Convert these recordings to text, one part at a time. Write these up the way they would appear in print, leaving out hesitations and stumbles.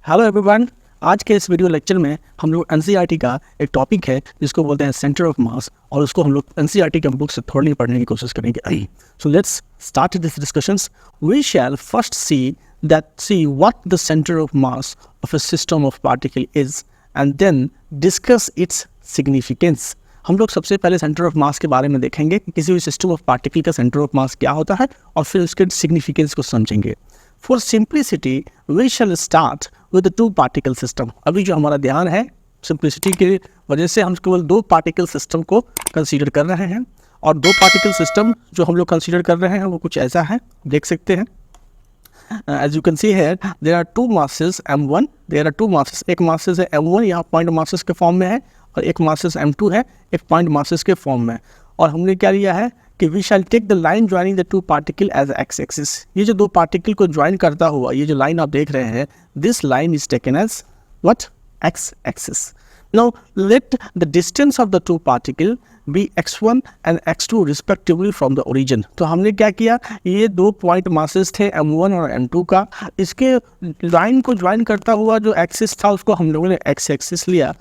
Hello everyone. आज के इस वीडियो लेक्चर में हम लोग एनसीईआरटी का एक टॉपिक है जिसको बोलते हैं सेंटर ऑफ मास, और उसको हम लोग एनसीईआरटी के बुक से थोड़ी पढ़ने की कोशिश करेंगे। So let's start this discussions. We shall first see what the centre of mass of a system of particle is and then discuss its significance. हम लोग सबसे पहले सेंटर ऑफ मास के बारे में देखेंगे कि किसी भी सिस्टम ऑफ पार्टिकल का सेंटर ऑफ मास क्या होता है, और फिर उसके सिग्निफिकेंस को समझेंगे। For simplicity we shall start with two particle system. अभी जो हमारा ध्यान है, सिंप्लिसिटी की वजह से हम केवल दो पार्टिकल सिस्टम को कंसीडर कर रहे हैं, और दो पार्टिकल सिस्टम जो हम लोग कंसीडर कर रहे हैं वो कुछ ऐसा है, देख सकते हैं। As you can see here there are two masses m1, there are two masses. एक मासेस है m1, यहाँ पॉइंट मासेस के फॉर्म में है, और एक मासेस m2 है, एक पॉइंट मासेस के फॉर्म में। और हमने क्या लिया है कि we shall take the line joining the two particle as x axis. ये जो दो पार्टिकल को ज्वाइन करता हुआ ये जो लाइन आप देख रहे हैं, this line is taken as what, x axis. Now let the distance of the two particle be x1 and x2 respectively from the origin. तो हमने क्या किया, ये दो पॉइंट मासेस थे m1 और m2 का, इसके लाइन को ज्वाइन करता हुआ जो एक्सिस था उसको हम लोगों ने एक्स एक्सिस लिया,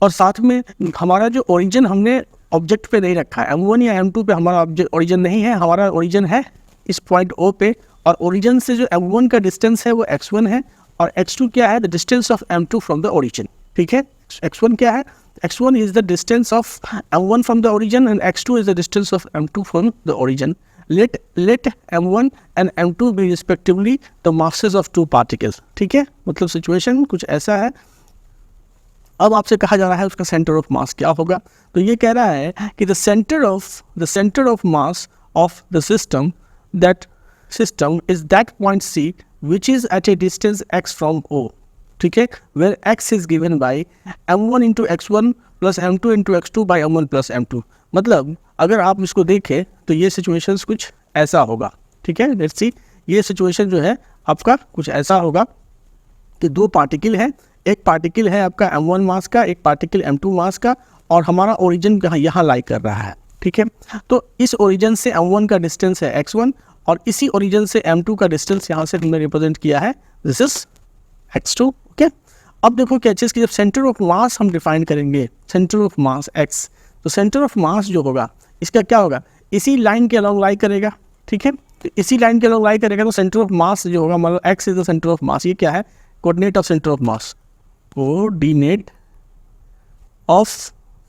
और साथ में हमारा जो ओरिजिन हमने ऑब्जेक्ट पे नहीं रखा है, m1 या m2 पे हमारा ऑब्जेक्ट ओरिजिन नहीं है, हमारा ओरिजिन है इस पॉइंट O पे, और ओरिजिन से जो m1 का डिस्टेंस है वो x1 है, और x2 क्या है, the distance of m2 from the origin. ठीक है, x1 क्या है, x1 is the distance of m1 from the origin and x2 is the distance of m2 from the origin. Let m1 and m2 be respectively the masses of two particles. ठीक है, मतलब situation कुछ ऐसा है। अब आपसे कहा जा रहा है उसका सेंटर ऑफ मास क्या होगा, तो ये कह रहा है कि the centre of mass of the system is that point C which is at a distance x from O। ठीक है, where x is given by m1 into x1 plus m2 into x2 by m1 plus m2। मतलब अगर आप इसको देखें तो ये situations कुछ ऐसा होगा। ठीक है, लेट्स सी, ये सिचुएशन जो है आपका कुछ ऐसा होगा कि दो पार्टिकल है, एक पार्टिकल है आपका m1 मास का, एक पार्टिकल m2 मास का, और हमारा ओरिजिन यहाँ लाई कर रहा है। ठीक है, तो इस ओरिजिन से m1 का डिस्टेंस है x1, और इसी ओरिजिन से m2 का डिस्टेंस यहाँ से हमने रिप्रेजेंट किया है, दिस इज x2। ओके, अब देखो क्या चीज़ कि जब सेंटर ऑफ मास हम डिफाइन करेंगे, सेंटर ऑफ मास x, तो सेंटर ऑफ मास जो होगा इसका क्या होगा, इसी लाइन के अलॉन्ग लाई करेगा। ठीक है, तो इसी लाइन के अलॉन्ग लाई करेगा, तो सेंटर ऑफ मास जो होगा, मतलब x is the centre of mass. ये क्या है, coordinate of centre of mass, coordinate of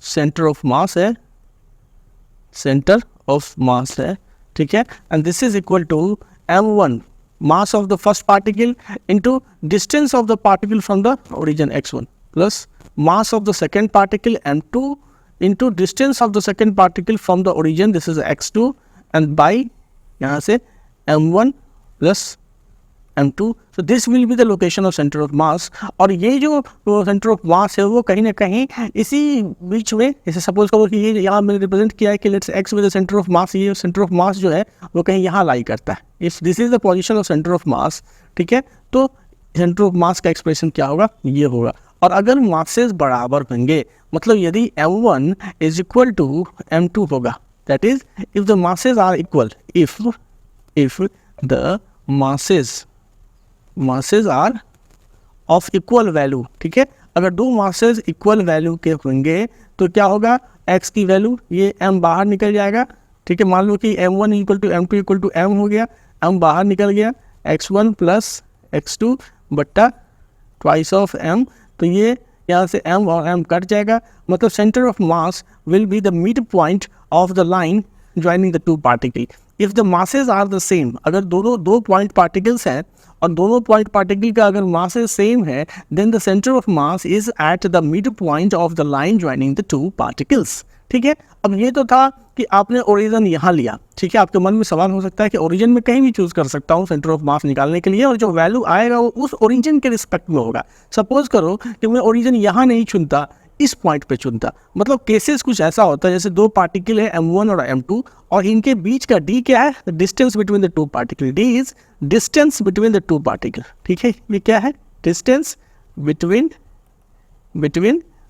centre of mass है, सेंटर ऑफ मास है। ठीक है, and this is equal to m1 mass of the first particle into distance of the particle from the origin x1 plus mass of the second particle m2 into distance of the second particle from the origin, this is x2, and by यहाँ से m1 plus m2। so this will be the location of center of mass। और ये जो centre of mass है वो कहीं ना कहीं इसी बीच में, जैसे सपोज करो कि ये यहाँ मैंने रिप्रेजेंट किया है कि let's x with the centre of mass, ये सेंटर ऑफ मास जो है वो कहीं यहाँ लाई करता है, if this is the position of centre of मास। ठीक है, तो सेंटर ऑफ मास का एक्सप्रेशन क्या होगा, ये होगा। और अगर मासेस बराबर होंगे, मतलब यदि m1 is equal to m2 होगा, that is if the masses are equal, if the masses are of equal value. ठीक है, अगर दो मासेस इक्वल वैल्यू के होंगे तो क्या होगा, x की वैल्यू, ये m बाहर निकल जाएगा। ठीक है, मान लो कि m1 equal to m2 equal to m हो गया, m बाहर निकल गया, x1 प्लस x2 बट्टा ट्वाइस ऑफ m, तो ये यहाँ से m और m कट जाएगा। मतलब centre of mass will be the mid point of the line joining the two particle. If the masses are the same, अगर दोनों दो पॉइंट पार्टिकल्स हैं और दोनों पॉइंट पार्टिकल का अगर मासेस सेम है, then the centre of mass is at the mid point of the line joining the two particles. ठीक है, अब ये तो था कि आपने ओरिजिन यहाँ लिया। ठीक है, आपके मन में सवाल हो सकता है कि ओरिजिन में कहीं भी चूज कर सकता हूँ सेंटर ऑफ मास निकालने के लिए, और जो वैल्यू आएगा वो उस ओरिजिन के रिस्पेक्ट में होगा। सपोज करो कि मैं ओरिजिन यहाँ नहीं चुनता, इस पॉइंट पे चुनता, मतलब केसेस कुछ ऐसा होता है जैसे दो पार्टिकल है m1 और m2, और इनके बीच का d क्या है, distance between the two particle, d is distance between the two particle. ठीक है, ये क्या है, distance between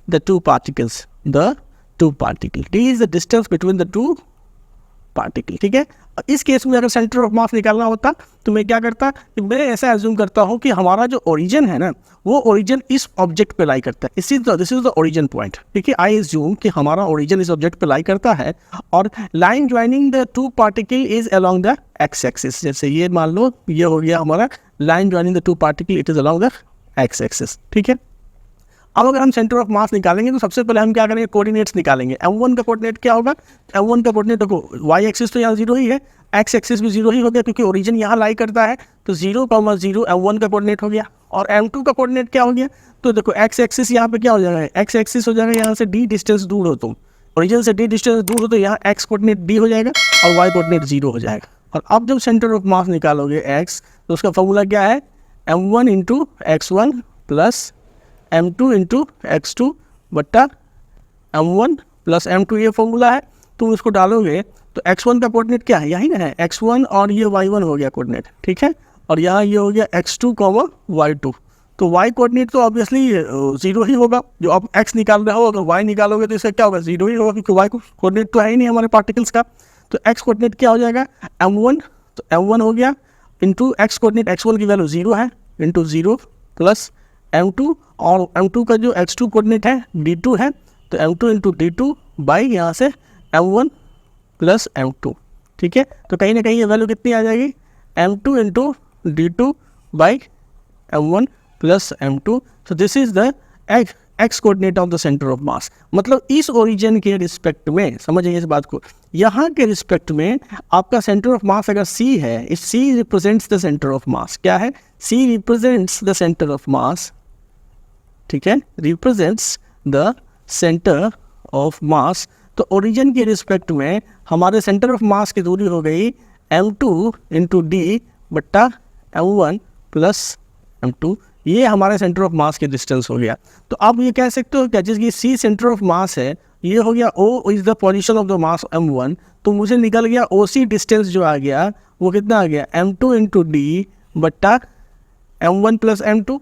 the two particles, the two particle, d is the distance between the two particle, ठीक है। इस केस में अगर सेंटर ऑफ मास निकालना होता तो मैं क्या करता कि मैं ऐसा एज्यूम करता हूँ कि हमारा जो ओरिजिन है ना, वो ओरिजिन इस ऑब्जेक्ट पे लाई करता है। This is the origin point, ठीक है। आई एज्यूम कि हमारा ओरिजिन इस ऑब्जेक्ट पे लाई करता है और line joining the two particle is along the x axis. जैसे ये मान लो ये हो गया हमारा line joining the two particle, it is along the x axis, ठीक है। अब अगर हम सेंटर ऑफ मास निकालेंगे तो सबसे पहले हम क्या करेंगे, कोऑर्डिनेट्स निकालेंगे। m1 का कोऑर्डिनेट क्या होगा, m1 का कोऑर्डिनेट देखो y एक्सिस तो यहाँ 0 ही है, x एक्सिस भी 0 ही हो गया क्योंकि ओरिजिन यहाँ लाई करता है, तो 0, 0 m1 का कोऑर्डिनेट हो गया। और m2 का कोऑर्डिनेट क्या हो गया, तो देखो x एक्सिस यहाँ पे क्या हो जाएगा, x एक्सिस हो जाएगा यहाँ से d डिस्टेंस दूर हो, तुम ओरिजिन से d डिस्टेंस दूर हो तो यहाँ x कोऑर्डिनेट d हो जाएगा और y कोऑर्डिनेट 0 हो जाएगा। और अब जब सेंटर ऑफ मास निकालोगे x, तो उसका फॉर्मूला क्या है, m1 into x1 plus m2 into x2 बट्टा m1 प्लस m2, ये फॉर्मूला है। तुम इसको डालोगे तो x1 का कोऑर्डिनेट क्या है, यही ना है x1, और ये y1 हो गया कोऑर्डिनेट, ठीक है। और यहाँ ये हो गया x2, y2, तो y कोऑर्डिनेट तो ऑब्वियसली 0 ही होगा। जो आप x निकाल रहे हो अगर y निकालोगे तो इसका क्या होगा, 0 ही होगा क्योंकि y को कोऑर्डिनेट तो है ही नहीं हमारे पार्टिकल्स का। तो x कोऑर्डिनेट क्या हो जाएगा, m1, तो m1 हो गया इंटू x कोऑर्डिनेट, x1 की वैल्यू 0 है, इंटू 0 प्लस m2, और m2 का जो x2 कोऑर्डिनेट है d2 है, तो m2 इंटू d2 बाई यहाँ से m1 प्लस m2, ठीक है। तो कहीं ना कहीं ये वैल्यू कितनी आ जाएगी, m2 into d2 by m1 plus m2। तो this is the x coordinate of the centre of मास। मतलब इस ओरिजिन के रिस्पेक्ट में, समझिए इस बात को, यहाँ के रिस्पेक्ट में आपका सेंटर ऑफ मास अगर c है, इस c represents the centre of mass. क्या है, c represents the centre of मास, ठीक है, रिप्रेजेंट्स द सेंटर ऑफ मास। तो ओरिजिन के रिस्पेक्ट में हमारे सेंटर ऑफ मास की दूरी हो गई m2 इंटू डी बट्टा m1 प्लस m2, ये हमारे सेंटर ऑफ मास के डिस्टेंस हो गया। तो आप ये कह सकते हो क्या, जिसकी सी सेंटर ऑफ मास है, ये हो गया O is the position of the mass m1, तो मुझे निकल गया OC डिस्टेंस जो आ गया वो कितना आ गया, m2 इंटू डी बट्टा m1 प्लस m2।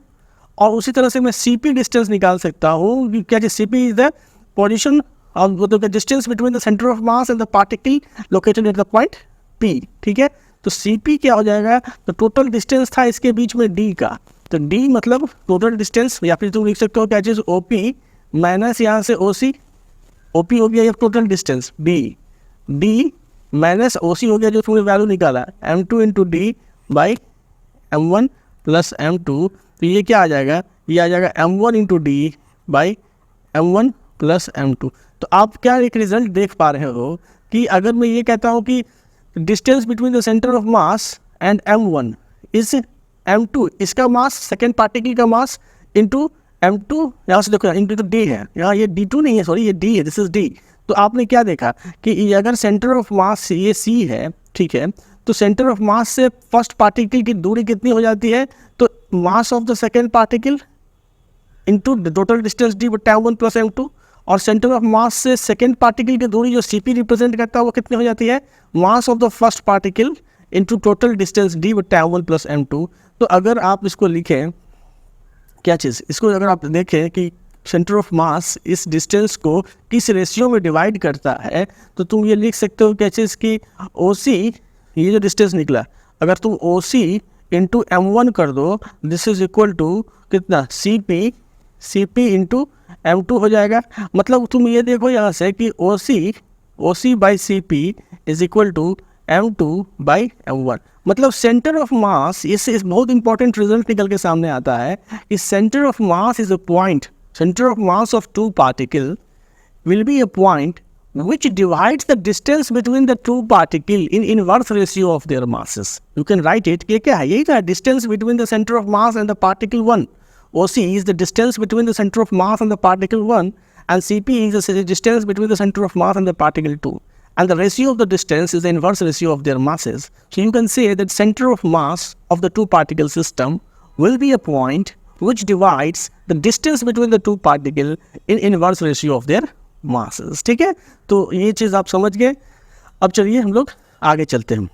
और उसी तरह से मैं CP डिस्टेंस निकाल सकता हूँ, क्या CP is the position of the distance between the centre of mass and the particle located at the point P, ठीक है। तो CP क्या हो जाएगा, तो टोटल डिस्टेंस था इसके बीच में D का, तो D मतलब टोटल डिस्टेंस, या फिर तुम लिख सकते हो क्या चीज़, OP माइनस यहाँ से OC, OP हो गया ये total distance D minus OC हो गया जो तुमने वैल्यू निकाला m2 into D by m1 plus m2। तो ये क्या आ जाएगा, ये आ जाएगा m1 into D by m1 plus m2। तो आप क्या एक रिजल्ट देख पा रहे हो कि अगर मैं ये कहता हूँ कि distance between the centre of mass and m1 is m2, इसका मास सेकेंड पार्टिकल का मास इंटू m2, यहाँ से देखो इंटू तो d है, यहाँ ये d2 नहीं है, सॉरी ये d है, दिस इज d। तो आपने क्या देखा कि अगर सेंटर ऑफ मास ये c है, ठीक है, तो सेंटर ऑफ मास से फर्स्ट पार्टिकल की दूरी कितनी हो जाती है, तो मास of the second particle into total distance d बटा m1 प्लस m2। और सेंटर ऑफ मास से सेकेंड पार्टिकल की दूरी जो CP रिप्रेजेंट करता है वो कितनी हो जाती है, मास of the first particle into total distance d बटा m1 प्लस m2। तो अगर आप इसको लिखें क्या चीज़, इसको अगर आप देखें कि सेंटर ऑफ मास इस डिस्टेंस को किस रेशियो में डिवाइड करता है, तो तुम ये लिख सकते हो क्या चीज़ कि OC, ये जो डिस्टेंस निकला, अगर तुम OC इंटू m1 कर दो, दिस इज इक्वल टू कितना, CP इंटू m2 हो जाएगा। मतलब तुम ये देखो यहाँ से कि OC by CP is equal to m2 by m1। मतलब सेंटर ऑफ मास, इससे बहुत इंपॉर्टेंट रिजल्ट निकल के सामने आता है कि centre of mass is a point, centre of mass of two particle will be a point which divides the distance between the two particles in inverse ratio of their masses. You can write it, क्या है, यही था distance between the center of mass and the particle 1. OC is the distance between the center of mass and the particle 1, and CP is the distance between the center of mass and the particle 2. And the ratio of the distance is the inverse ratio of their masses. So you can say that center of mass of the two particle system will be a point which divides the distance between the two particles in inverse ratio of their masses. ठीक है, तो ये चीज़ आप समझ गए। अब चलिए हम लोग आगे चलते हैं।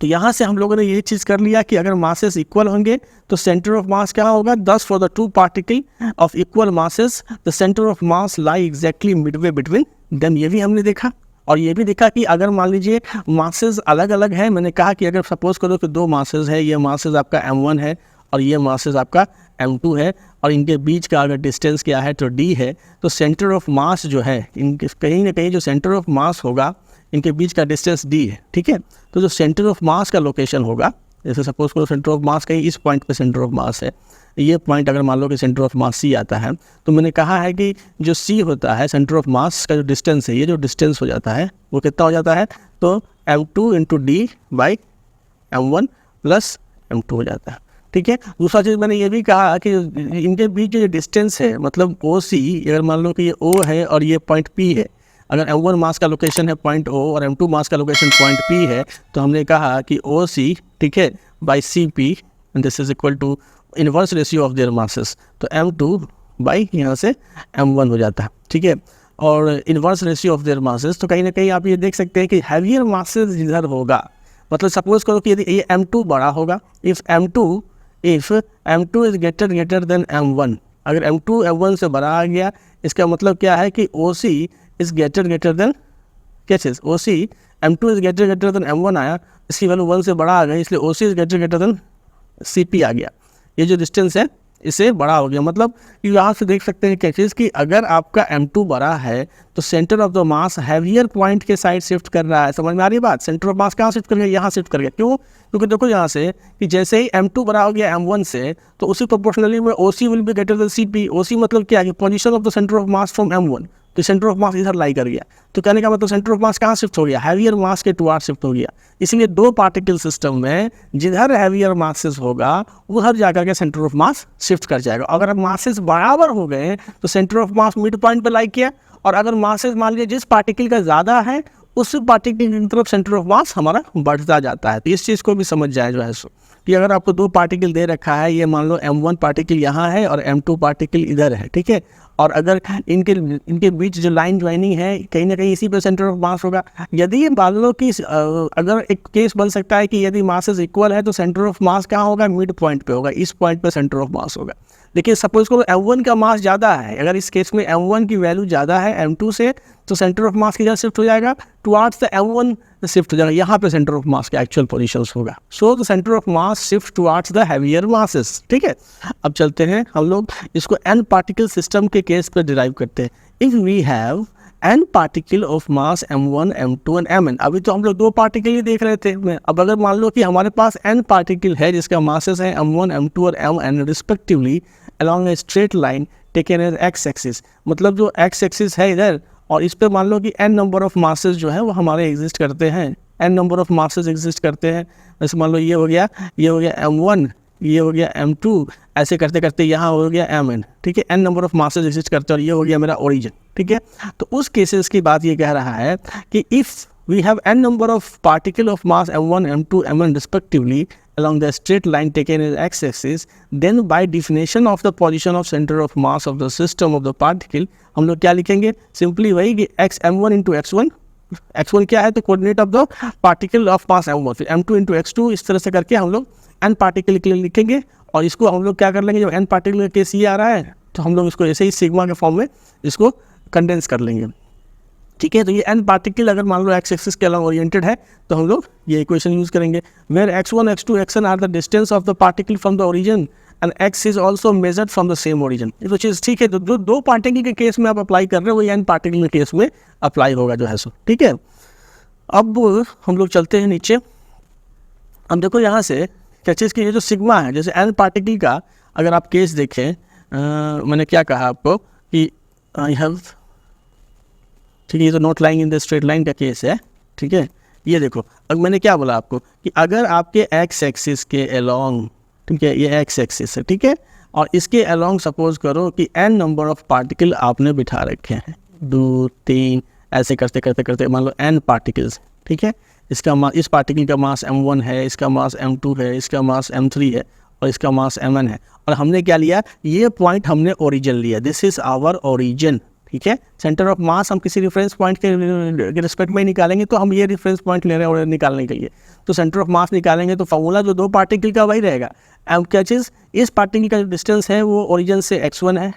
तो यहाँ से हम लोगों ने ये चीज़ कर लिया कि अगर मासेस इक्वल होंगे तो सेंटर ऑफ मास क्या होगा, 10 for the two particle of equal masses the centre of mass lie exactly Midway between them, ये भी हमने देखा। और ये भी देखा कि अगर मान लीजिए मासेस अलग अलग है, मैंने कहा कि अगर सपोज करो कि 2 मासेस है, ये मासेस आपका m1 है और ये मासेस आपका m2 है, और इनके बीच का अगर डिस्टेंस क्या है तो d है, तो सेंटर ऑफ मास जो है इनके कहीं ना कहीं जो सेंटर ऑफ मास होगा इनके बीच का डिस्टेंस d है, ठीक है। तो जो सेंटर ऑफ मास का लोकेशन होगा, जैसे सपोज करो सेंटर ऑफ मास कहीं इस पॉइंट पे सेंटर ऑफ मास है, ये पॉइंट अगर मान लो कि सेंटर ऑफ मास C आता है, तो मैंने कहा है कि जो C होता है सेंटर ऑफ मास का जो डिस्टेंस है, ये जो डिस्टेंस हो जाता है वो कितना हो जाता है, तो m2 into D by m1 plus m2 हो जाता है, ठीक है। दूसरा चीज़ मैंने ये भी कहा कि इनके बीच जो डिस्टेंस है, मतलब OC, अगर मान लो कि ये O है और ये पॉइंट P है, अगर m1 मास का लोकेशन है पॉइंट O और m2 मास का लोकेशन पॉइंट P है, तो हमने कहा कि OC, ठीक है, by CP, and this is equal to inverse ratio of their masses, तो m2 बाई यहाँ से m1 हो जाता है, ठीक है। और inverse ratio of their masses, तो कहीं ना कहीं आप ये देख सकते हैं कि हैवियर मासेस इधर होगा, मतलब सपोज करो कि यदि ये m2 बड़ा होगा, if m2 is greater than m1, अगर m2 m1 से बड़ा आ गया, इसका मतलब क्या है कि OC is greater than cases, OC m2 is greater than m1 आया, इसकी वैल्यू 1 से बड़ा आ गई, इसलिए OC is greater than CP आ गया, ये जो डिस्टेंस है इससे बड़ा हो गया। मतलब यहाँ से देख सकते हैं क्या चीज़ कि अगर आपका m2 बड़ा है तो centre of the mass heavier point के साइड शिफ्ट कर रहा है। समझ में आ रही बात? सेंटर ऑफ मास कहाँ शिफ्ट कर गया? यहाँ शिफ्ट कर गया। क्यों? क्योंकि देखो यहाँ से कि जैसे ही m2 बड़ा हो गया m1 से, तो उसी प्रोपोर्शनली में OC will be greater than CP। OC मतलब क्या है? Position of the centre of mass from m1, तो सेंटर ऑफ मास इधर लाई कर गया, तो कहने का मतलब सेंटर ऑफ मास कहाँ शिफ्ट हो गया? हैवियर मास के टुवार्ड शिफ्ट हो गया। इसलिए 2 पार्टिकल सिस्टम में जिधर हैवियर मासेस होगा उधर जाकर के सेंटर ऑफ मास शिफ्ट कर जाएगा। अगर मासेस बराबर हो गए तो centre of mass mid point पर लाई किया, और अगर मासेस मान लीजिए जिस पार्टिकल का ज़्यादा है उस पार्टिकल की तरफ सेंटर ऑफ मास हमारा बढ़ता जाता है। तो इस चीज़ को भी समझ जाए जो है सो कि अगर आपको 2 पार्टिकल दे रखा है, ये मान लो m1 पार्टिकल यहाँ है और m2 पार्टिकल इधर है, ठीक है, और अगर इनके बीच जो लाइन ज्वाइनिंग है कहीं ना कहीं इसी पे सेंटर ऑफ मास होगा। यदि ये मान लो कि अगर एक केस बन सकता है कि यदि मासेस इक्वल है तो सेंटर ऑफ मास कहाँ होगा? मिड पॉइंट पे होगा, इस पॉइंट पे सेंटर ऑफ मास होगा। देखिए सपोज करो m1 का मास ज़्यादा है, अगर इस केस में m1 की वैल्यू ज़्यादा है m2 से, तो सेंटर ऑफ मास किधर शिफ्ट हो जाएगा? टुवार्ड्स द m1 शिफ्ट हो जाएगा, यहाँ पे सेंटर ऑफ मास के एक्चुअल पोजीशंस होगा। So the centre of mass shift towards the heavier masses, ठीक है। अब चलते हैं हम लोग इसको n पार्टिकल सिस्टम के केस पर डिराइव करते हैं। If we have n particle of mass m1 m2 and mn, अभी तो हम लोग 2 पार्टिकल ही देख रहे थे। अब अगर मान लो कि हमारे पास n पार्टिकल है जिसका मासेस है m1 m2 और mn respectively along a straight line taken as x axis, मतलब जो x एक्सिस है इधर, और इस पे मान लो कि n नंबर ऑफ मासेस जो है वो हमारे एग्जिस्ट करते हैं, n number of masses exist करते हैं। जैसे मान लो ये हो गया m1, ये हो गया m2, ऐसे करते करते यहाँ हो गया mn, ठीक है, n number of masses exist करते हैं और ये हो गया मेरा ओरिजिन, ठीक है। तो उस केसेस की बात ये कह रहा है कि if we have n number of particle of mass m1 m2 mn respectively along the straight line taken as x-axis, then by definition of the position of center of mass of the system of the particle, हम लोग क्या लिखेंगे? Simply वही कि x m1 into x1 क्या है? तो coordinate of the particle of mass m1, फिर m2 into x2, इस तरह से करके हम लोग n पार्टिकल के लिए लिखेंगे। और इसको हम लोग क्या कर लेंगे, जब n पार्टिकल का केस ये आ रहा है तो हम लोग इसको ऐसे ही सिग्मा के फॉर्म में इसको कंडेंस कर लेंगे, ठीक है। तो ये n पार्टिकल अगर मान लो x एक्सिस के अलॉन्ग ओरिएंटेड है तो हम लोग ये इक्वेशन यूज़ करेंगे, where x1 x2 xn are the distance of the particle from the origin and x is also measured from the same origin. ये तो चीज़ ठीक है। तो जो 2 पार्टिकल के केस में आप अप्लाई कर रहे हो वही n पार्टिकल के केस में अप्लाई होगा जो है सो, ठीक है। अब हम लोग चलते हैं नीचे। अब देखो यहाँ से क्या चीज़ की ये जो सिग्मा है, जैसे n पार्टिकल का अगर आप केस देखें, मैंने क्या कहा आपको कि आई हैव, ठीक है, ये तो not lying in the straight line का केस है, ठीक है। ये देखो अब मैंने क्या बोला आपको कि अगर आपके x एक्सिस के अलोंग, ठीक है, ये x एक्सिस है, ठीक है, और इसके अलोंग सपोज करो कि n नंबर ऑफ पार्टिकल आपने बिठा रखे हैं, 2 3 ऐसे करते करते करते मान लो n पार्टिकल्स, ठीक है। इसका इस पार्टिकल का मास m1 है, इसका मास m2 है, इसका मास m3 है और इसका मास mn है। और हमने क्या लिया? ये पॉइंट हमने ओरिजिन लिया, दिस इज आवर ओरिजिन, ठीक है। सेंटर ऑफ मास हम किसी रेफरेंस पॉइंट के रिस्पेक्ट में ही निकालेंगे, तो हम ये रेफरेंस पॉइंट ले रहे हैं निकालने के लिए, तो सेंटर ऑफ मास निकालेंगे तो फॉर्मूला जो 2 पार्टिकल का वही रहेगा। अब क्या चीज़, इस पार्टिकल का जो डिस्टेंस है वो ओरिजिन से x1 है,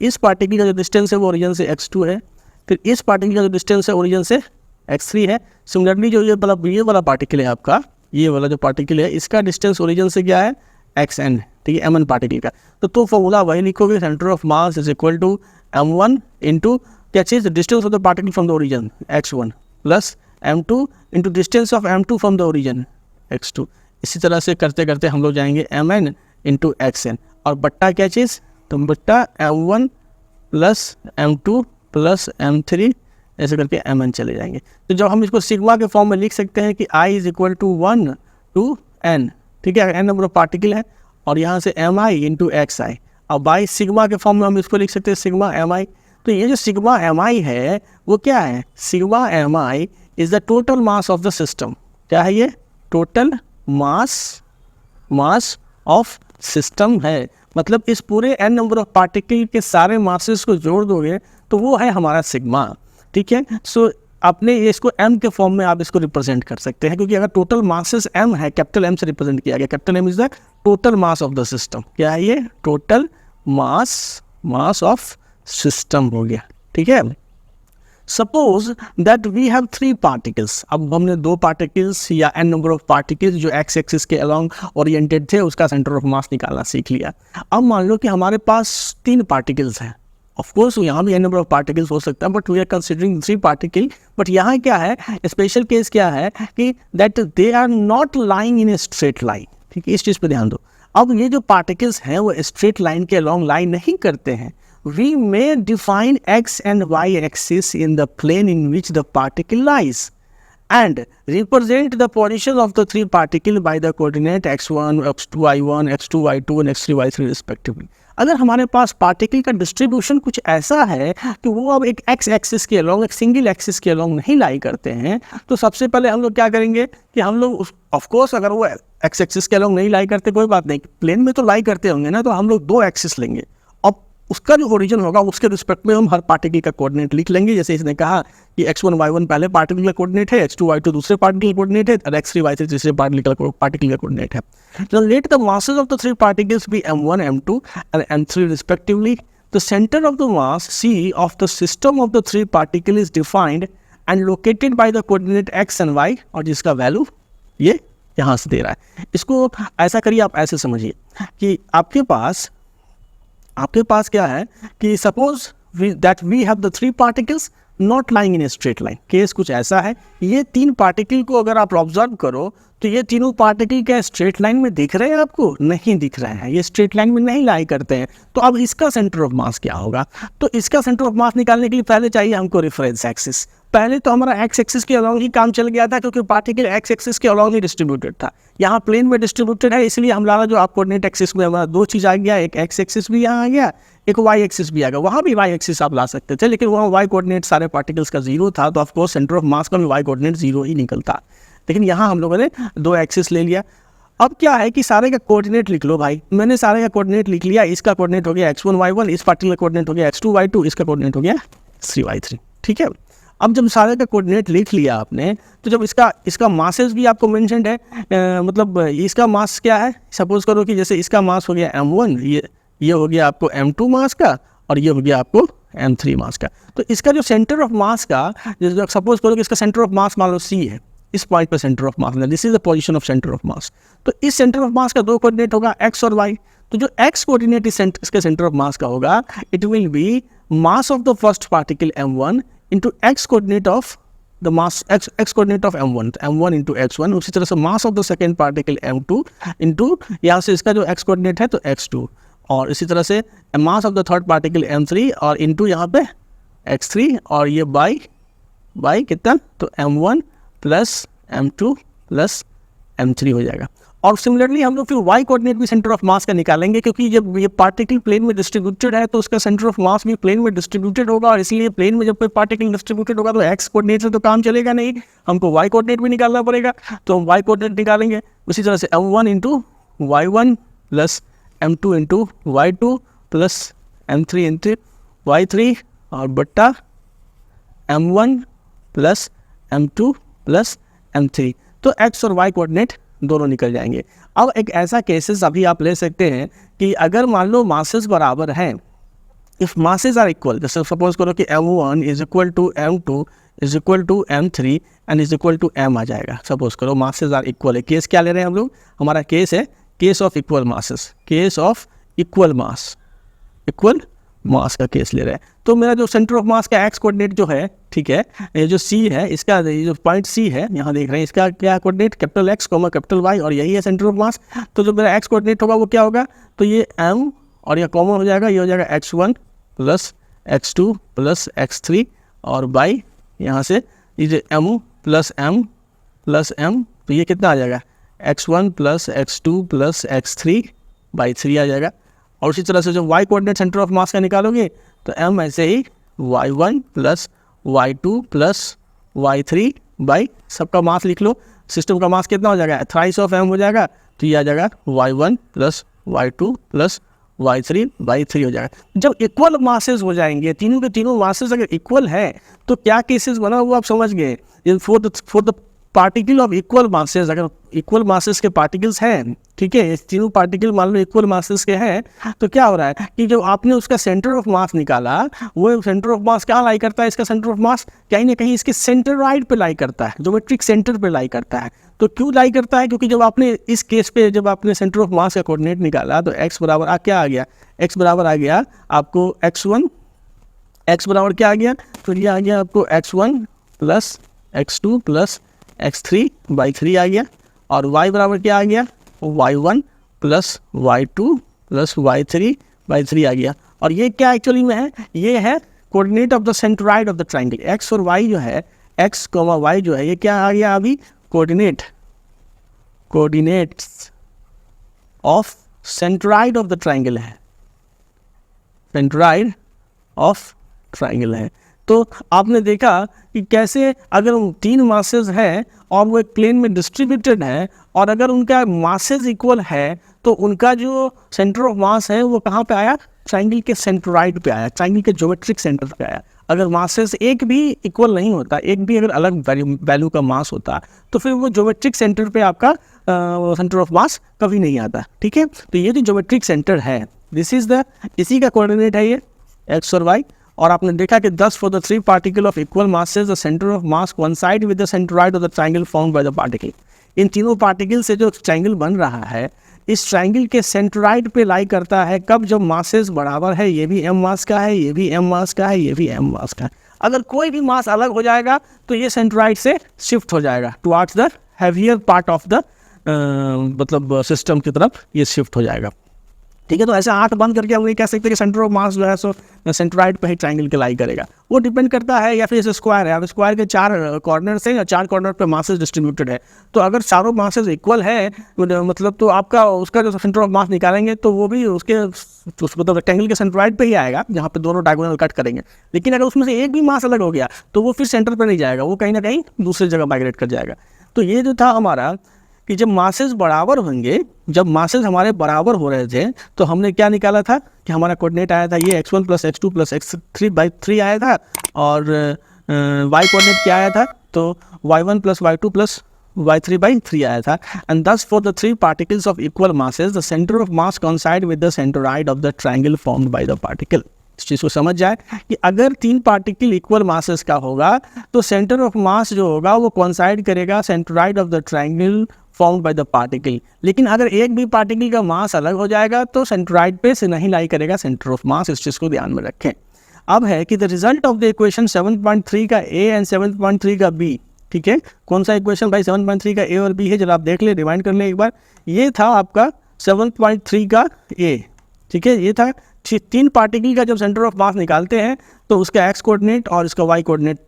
इस पार्टिकल का जो डिस्टेंस है वो ओरिजिन से x2 है, फिर इस पार्टिकल का जो डिस्टेंस है ओरिजिन से x3 है। सिमिलरली जो ये वाला पार्टिकल है आपका, ये वाला जो पार्टिकल है इसका डिस्टेंस ओरिजिन से क्या है xn, ठीक है, m1 पार्टिकल का। तो फॉर्मूला वही लिखोगे, centre of mass is equal to m1 into क्या चीज़, distance of the particle from the origin x1 plus m2 into distance of m2 from the origin x2। इसी तरह से करते करते हम लोग जाएंगे mn इंटू xn और बट्टा क्या चीज़, तो बट्टा m1 plus m2 plus m3 ऐसे करके mn चले जाएंगे। तो जब हम इसको सिग्मा के फॉर्म में लिख सकते हैं कि I is equal to 1 to n, ठीक है, n नंबर ऑफ पार्टिकल है और यहाँ से mi इंटू एक्स आई, और बाई सिग्मा के फॉर्म में हम इसको लिख सकते हैं सिग्मा mi। तो ये जो सिग्मा mi है वो क्या है, sigma mi is the total mass of the system. क्या है ये, टोटल मास ऑफ सिस्टम है, मतलब इस पूरे n नंबर ऑफ पार्टिकल के सारे मासेस को जोड़ दोगे तो वो है हमारा सिग्मा, ठीक है। सो आपने इसको m के फॉर्म में आप इसको रिप्रेजेंट कर सकते हैं, क्योंकि अगर टोटल मासेस m है, कैपिटल M से रिप्रेजेंट किया गया, capital M is the total mass of the system. क्या है ये, टोटल मास ऑफ सिस्टम हो गया, ठीक है। Suppose that we have 3 particles, अब हमने 2 पार्टिकल्स या n नंबर ऑफ पार्टिकल्स जो x एक्सिस के अलॉन्ग ओरिएंटेड थे उसका सेंटर ऑफ मास निकालना सीख लिया। अब मान लो कि हमारे पास 3 पार्टिकल्स हैं, ऑफ कोर्स यहाँ भी n नंबर ऑफ पार्टिकल्स हो सकता है, but we are considering 3 particle. But यहाँ क्या है, स्पेशल केस क्या है कि that they are not lying in a straight line, ठीक है, इस चीज़ पे ध्यान दो। अब ये जो पार्टिकल्स हैं वो स्ट्रेट लाइन के अलॉन्ग लाइन नहीं करते हैं। We may define x and y axis in the plane in which the particle lies and represent the position of the 3 particles by the coordinate x1, x2, y1, x2, y2 and x3, y3 respectively। अगर हमारे पास particle का distribution कुछ ऐसा है कि वो अब एक एक्स एक्सिस के अलॉन्ग, एक सिंगल एक्सिस के अलॉन्ग नहीं लाई करते हैं, तो सबसे पहले हम लोग क्या करेंगे कि हम लोग ऑफ कोर्स अगर वो एक्स एक्सिस के अलॉन्ग नहीं लाई करते कोई बात नहीं, प्लेन में तो लाई करते होंगे ना, तो हम लोग 2 एक्सिस लेंगे, उसका जो ओरिजिन होगा उसके रिस्पेक्ट में हम हर पार्टिकल का कोऑर्डिनेट लिख लेंगे। जैसे इसने कहा कि x1 y1 पहले पार्टिकल का कोऑर्डिनेट है, x2 y2 दूसरे पार्टिकल का कोऑर्डिनेट है और x3 y3 तीसरे पार्टिकल का कोऑर्डिनेट है। तो let the masses of the 3 particles be m1, m2 and m3 respectively. The center of the mass C of the system of the 3 particles is defined and located by the coordinate x and y, और जिसका value ये यहाँ से दे रहा है। इसको ऐसा करिए, आप ऐसे समझिए कि आपके पास क्या है कि suppose that we have the 3 particles not lying in a straight line. Case कुछ ऐसा है, ये 3 पार्टिकल को अगर आप ऑब्जर्व करो तो ये तीनों पार्टिकल क्या स्ट्रेट लाइन में दिख रहे हैं आपको, नहीं दिख रहे हैं, ये स्ट्रेट लाइन में नहीं लाई करते हैं। तो अब इसका सेंटर ऑफ मास क्या होगा, तो इसका सेंटर ऑफ मास निकालने के लिए पहले चाहिए हमको रेफरेंस एक्सिस। पहले तो हमारा एक्स एक्सिस के अलॉन्ग ही काम चल गया था, क्योंकि पार्टिकल एक्स एक्सिस के अलॉन्ग ही डिस्ट्रीब्यूटेड था। यहाँ प्लेन में डिस्ट्रीब्यूटेड है, इसलिए हमारा जो आप कोऑर्डिनेट एक्सिस में हमारा 2 चीज़ आ गया, एक एक्स एक्सिस भी यहाँ आ गया, एक वाई एक्सिस भी आ गया। वहाँ भी वाई एक्सिस आप ला सकते थे, लेकिन वहाँ वाई कोऑर्डिनेट सारे पार्टिकल्स का 0 था, तो ऑफकोर्स सेंटर ऑफ मास का भी वाई कोऑर्डिनेट 0 ही निकलता। लेकिन यहाँ हम लोगों ने 2 एक्सिस ले लिया। अब क्या है कि सारे का कोऑर्डिनेट लिख लो भाई, मैंने सारे का कोऑर्डिनेट लिख लिया। इसका कोऑर्डिनेट हो गया x1 y1, इस पार्टिकल का कोऑर्डिनेट हो गया x2 y2, इसका कोऑर्डिनेट हो गया x3 y3, ठीक है। अब जब सारे का कोऑर्डिनेट लिख लिया आपने, तो जब इसका मासेस भी आपको मेंशन्ड है, मतलब इसका मास क्या है, सपोज करो कि जैसे इसका मास हो गया m1, ये हो गया आपको m2 मास का, और ये हो गया आपको m3 मास का। तो इसका जो सेंटर ऑफ मास का, जैसे सपोज करो कि इसका सेंटर ऑफ मास मान लो C है, इस पॉइंट पर centre of mass, this is the position of centre of मास। तो इस सेंटर ऑफ मास का 2 कोऑर्डिनेट होगा x और y। तो जो x कोऑर्डिनेट इसके सेंटर ऑफ मास का होगा, it will be mass of the first particle m1 into x coordinate of the mass x coordinate of m1 into x1। उसी तरह से मास of the second particle m2 into यहाँ से इसका जो x कोऑर्डिनेट है तो x2, और इसी तरह से मास of the third particle m3 और इंटू यहाँ पे x3, और ये बाई कितना, तो m1 plus m2 plus m3 हो जाएगा। और सिमिलरली हम लोग फिर y कोऑर्डिनेट भी सेंटर ऑफ मास का निकालेंगे, क्योंकि जब ये पार्टिकल प्लेन में डिस्ट्रीब्यूटेड है तो उसका सेंटर ऑफ मास भी प्लेन में डिस्ट्रीब्यूटेड होगा, और इसलिए प्लेन में जब कोई पार्टिकल डिस्ट्रीब्यूटेड होगा तो x कोऑर्डिनेट से तो काम चलेगा नहीं, हमको y कोऑर्डिनेट भी निकालना पड़ेगा। तो हम y कोऑर्डिनेट निकालेंगे उसी तरह से m1 into y1 plus m2 into y2 plus m3 into y3, और बट्टा m1 plus m2 plus m3। तो x और y कोऑर्डिनेट दोनों निकल जाएंगे। अब एक ऐसा केसेस अभी आप ले सकते हैं कि अगर मान लो मासेस बराबर हैं, इफ मासेस आर इक्वल, जैसे सपोज करो कि m1 is equal to m2 is equal to m3 and is equal to m आ जाएगा। सपोज करो मासेस आर इक्वल है। केस क्या ले रहे हैं हम लोग? हमारा केस है case of equal masses, case of equal mass, equal mass का केस ले रहे हैं। तो मेरा जो सेंटर ऑफ मास का एक्स कोऑर्डिनेट जो है, ठीक है, ये जो सी है, इसका ये जो पॉइंट सी है यहाँ देख रहे हैं, इसका क्या coordinate? Capital X comma capital Y, और यही है सेंटर ऑफ मास। तो जो मेरा एक्स कोऑर्डिनेट होगा वो क्या होगा? तो ये एम और ये कॉमन हो जाएगा, ये हो जाएगा x1 plus x2 plus x3 और बाई यहाँ से ये जो m प्लस m, तो ये कितना आ जाएगा? x1 plus x2 plus x3 by 3 आ जाएगा। और उसी तरह से जो y coordinate centre of mass का निकालोगे तो m ऐसे ही y1 plus y2 plus y3 by सबका मास लिख लो। सिस्टम का मास कितना हो जाएगा? थ्राइस ऑफ m हो जाएगा, तो ये आ जाएगा y1 plus y2 plus y3 by 3 हो जाएगा। जब इक्वल मासेस हो जाएंगे, तीनों के तीनों मासेस अगर इक्वल है तो क्या केसेस बना वो आप समझ गए। For the particle of equal masses, अगर इक्वल मासेस के पार्टिकल्स हैं, ठीक है, तीनों पार्टिकल मान लो इक्वल मासेस के हैं, तो क्या हो रहा है कि जो आपने उसका सेंटर ऑफ मास निकाला, वो सेंटर ऑफ मास क्या लाई करता है? इसका सेंटर ऑफ मास कहीं ना कहीं इसके सेंटरॉइड पे लाई करता है, ज्योमेट्रिक सेंटर पे लाई करता है। तो क्यों लाई करता है? क्योंकि जब आपने इस केस पे जब आपने सेंटर ऑफ मास का कोऑर्डिनेट निकाला तो x बराबर क्या आ गया? x बराबर आ गया आपको x1, x बराबर क्या आ गया? तो ये आ गया आपको x1 plus x2 plus x3 by 3 आ गया। और y बराबर क्या आ गया? y1 plus y2 plus y3 by 3 आ गया। और ये क्या एक्चुअली में है? ये है coordinate of the centroid of the triangle. x और y जो है, x कॉमा y जो है, ये क्या आ गया अभी? Coordinates of centroid of the triangle है, सेंट्रॉइड ऑफ ट्राइंगल है। तो आपने देखा कि कैसे अगर तीन मासेस हैं और वो एक प्लेन में डिस्ट्रीब्यूटेड है, और अगर उनका मासेस इक्वल है तो उनका जो सेंटर ऑफ मास है वो कहाँ पे आया? ट्राइंगल के सेंट्रॉइड पे आया, ट्राइंगल के ज्योमेट्रिक सेंटर पे आया। अगर मासेस एक भी इक्वल नहीं होता, एक भी अगर अलग वैल्यू का मास होता, तो फिर वो ज्योमेट्रिक सेंटर पे आपका सेंटर ऑफ मास कभी नहीं आता, ठीक है। तो ये जो ज्योमेट्रिक सेंटर है, दिस इज द, इसी का कोऑर्डिनेट है ये एक्स और वाई। और आपने देखा कि 10 for the 3 particle of equal masses the centre of mass coincide with the centroid of the triangle formed by the particle. इन तीनों पार्टिकल से जो ट्रायंगल बन रहा है, इस ट्रायंगल के सेंट्रॉइड पे लाई करता है कब? जब मासेस बराबर है, ये भी m मास का है, ये भी m मास का है, ये भी m मास का है। अगर कोई भी मास अलग हो जाएगा तो ये सेंट्रॉइड से शिफ्ट हो जाएगा towards the heavier part of the मतलब सिस्टम की तरफ ये शिफ्ट हो जाएगा, ठीक है। तो ऐसे आंख बंद करके हम ये कह सकते हैं कि सेंटर ऑफ मास जो है सो सेंट्रॉइड पे ही ट्रायंगल के लाई करेगा। वो डिपेंड करता है, या फिर जैसे स्क्वायर है, अब स्क्वायर के 4 कॉर्नर्स हैं या 4 कॉर्नर पे मासेस डिस्ट्रीब्यूटेड है, तो अगर चारों मासेस इक्वल है मतलब तो आपका उसका जो सेंटर ऑफ मास निकालेंगे तो वो भी उसके मतलब रेक्टेंगल के सेंट्रॉइड पे ही आएगा जहाँ पे दोनों डायगोनल कट करेंगे। लेकिन अगर उसमें से एक भी मास अलग हो गया तो वो फिर सेंटर पर नहीं जाएगा, वो कहीं ना कहीं दूसरी जगह माइग्रेट कर जाएगा। तो ये जो था हमारा कि जब मासेस बराबर होंगे, जब मासेस हमारे बराबर हो रहे थे तो हमने क्या निकाला था कि हमारा कोऑर्डिनेट आया था ये x1 plus x2 plus x3 by 3 आया था, और y कोऑर्डिनेट क्या आया था? तो y1 plus y2 plus y3 by 3 आया था। एंड दस for the 3 particles of equal masses the centre of mass coincide with the centroid of the triangle formed by the particle. इस चीज़ को समझ जाए कि अगर 3 पार्टिकल इक्वल मासेस का होगा तो सेंटर ऑफ मास जो होगा वो कोइंसाइड करेगा centroid of the triangle formed by the particle. लेकिन अगर एक भी पार्टिकल का मास अलग हो जाएगा तो सेंट्रॉइड पे से नहीं लाई करेगा सेंटर ऑफ मास। इस चीज़ को ध्यान में रखें। अब है कि the result of the equation 7.3 का ए एंड 7.3 का बी, ठीक है। कौन सा इक्वेशन भाई? 7.3 का ए और बी है, जरा आप देख ले, रिवाइंड कर ले एक बार। ये था आपका 7.3 का ए, ठीक है। ये था 3 पार्टिकल का जब सेंटर ऑफ मास निकालते हैं तो उसका एक्स कोऑर्डिनेट और इसका वाई कोऑर्डिनेट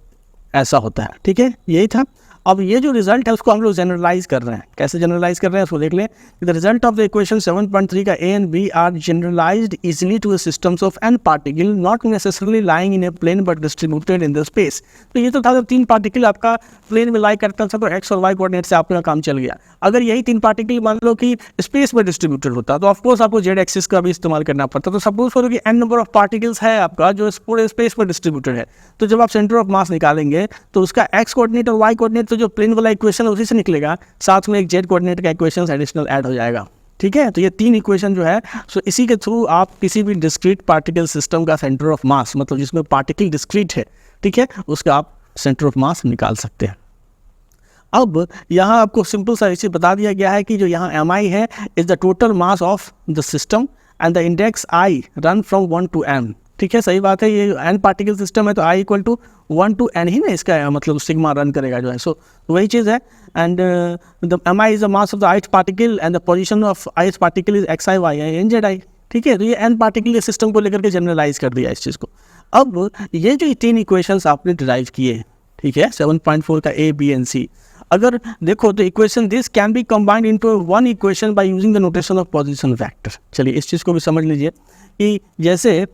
ऐसा होता है, ठीक है। यही था। अब ये जो रिजल्ट है उसको हम लोग जनरलाइज कर रहे हैं। कैसे जनरलाइज कर रहे हैं उसको देख लें। The result of the equation 7.3 का A and B are generalized easily to the systems of n particle not necessarily lying in a plane but distributed in the space. तो ये तो था जब 3 पार्टिकल आपका प्लेन में लाई करता था तो एक्स और वाई कोऑर्डिनेट से आपका काम चल गया। अगर यही 3 पार्टिकल मान लो कि स्पेस में डिस्ट्रीब्यूटेड होता तो ऑफकोर्स आपको जेड एक्सिस का भी इस्तेमाल करना पड़ता। तो सपोज करो कि एन नंबर ऑफ पार्टिकल्स है आपका जो पूरे स्पेस में डिस्ट्रीब्यूटेड है, तो जब आप सेंटर ऑफ मास निकालेंगे तो उसका एक्स कोऑर्डिनेट और वाई कोऑर्डिनेट तो जो प्लेन वाला इक्वेशन उसी से निकलेगा, साथ में एक जेड कोऑर्डिनेट का इक्वेशन एडिशनल ऐड हो जाएगा, ठीक है। तो ये 3 इक्वेशन जो है सो इसी के थ्रू आप किसी भी डिस्क्रीट पार्टिकल सिस्टम का सेंटर ऑफ मास मतलब जिसमें पार्टिकल डिस्क्रीट है, ठीक है, उसका आप सेंटर ऑफ मास निकाल सकते हैं। अब यहाँ आपको सिंपल सा इसे बता दिया गया है कि जो यहाँ एम आई है is the total mass of the system and the index I run from 1 to m। ठीक है, सही बात है, ये एन पार्टिकल सिस्टम है तो I equal to 1 to n ही ना इसका मतलब सिग्मा रन करेगा जो है। सो वही चीज़ है। And the m i is the mass of the ith particle and the position of ith particle is x i y i and z i. ठीक है, तो ये एन पार्टिकल के सिस्टम को लेकर के जनरलाइज कर दिया इस चीज़ को। अब ये जो 3 इक्वेशंस आपने डिराइव किए, ठीक है, 7.4 का ए बी एंड सी, अगर देखो तो equation this can be combined into one equation by using the notation of position vector. चलिए इस चीज़ को भी समझ लीजिए कि जैसे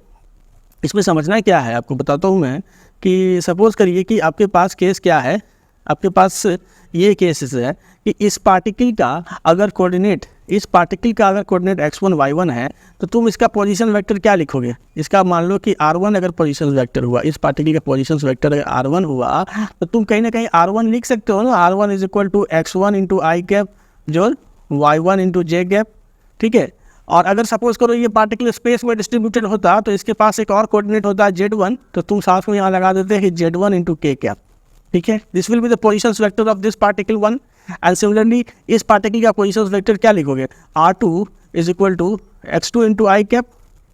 इसमें समझना क्या है आपको बताता हूँ मैं कि सपोज़ करिए कि आपके पास केस क्या है, आपके पास ये केसेस है कि इस पार्टिकल का अगर कोऑर्डिनेट x1 y1 है तो तुम इसका पोजीशन वेक्टर क्या लिखोगे। इसका मान लो कि r1 अगर पोजीशन वेक्टर हुआ, इस पार्टिकल का पोजीशन वेक्टर अगर r1 हुआ तो तुम कहीं ना कहीं r1 लिख सकते हो ना, r1 is equal to x1 into i cap जो y1 इंटू जे कैप। ठीक है, और अगर सपोज करो ये पार्टिकल स्पेस में डिस्ट्रीब्यूटेड होता तो इसके पास एक और कोऑर्डिनेट होता है z1, तो तुम साथ में यहाँ लगा देते हैं कि z1 इंटू के कैप। ठीक है, this will be the positions vector of this particle 1 and similarly इस पार्टिकल का पोजीशंस वेक्टर क्या लिखोगे, r2 is equal to x2 into i cap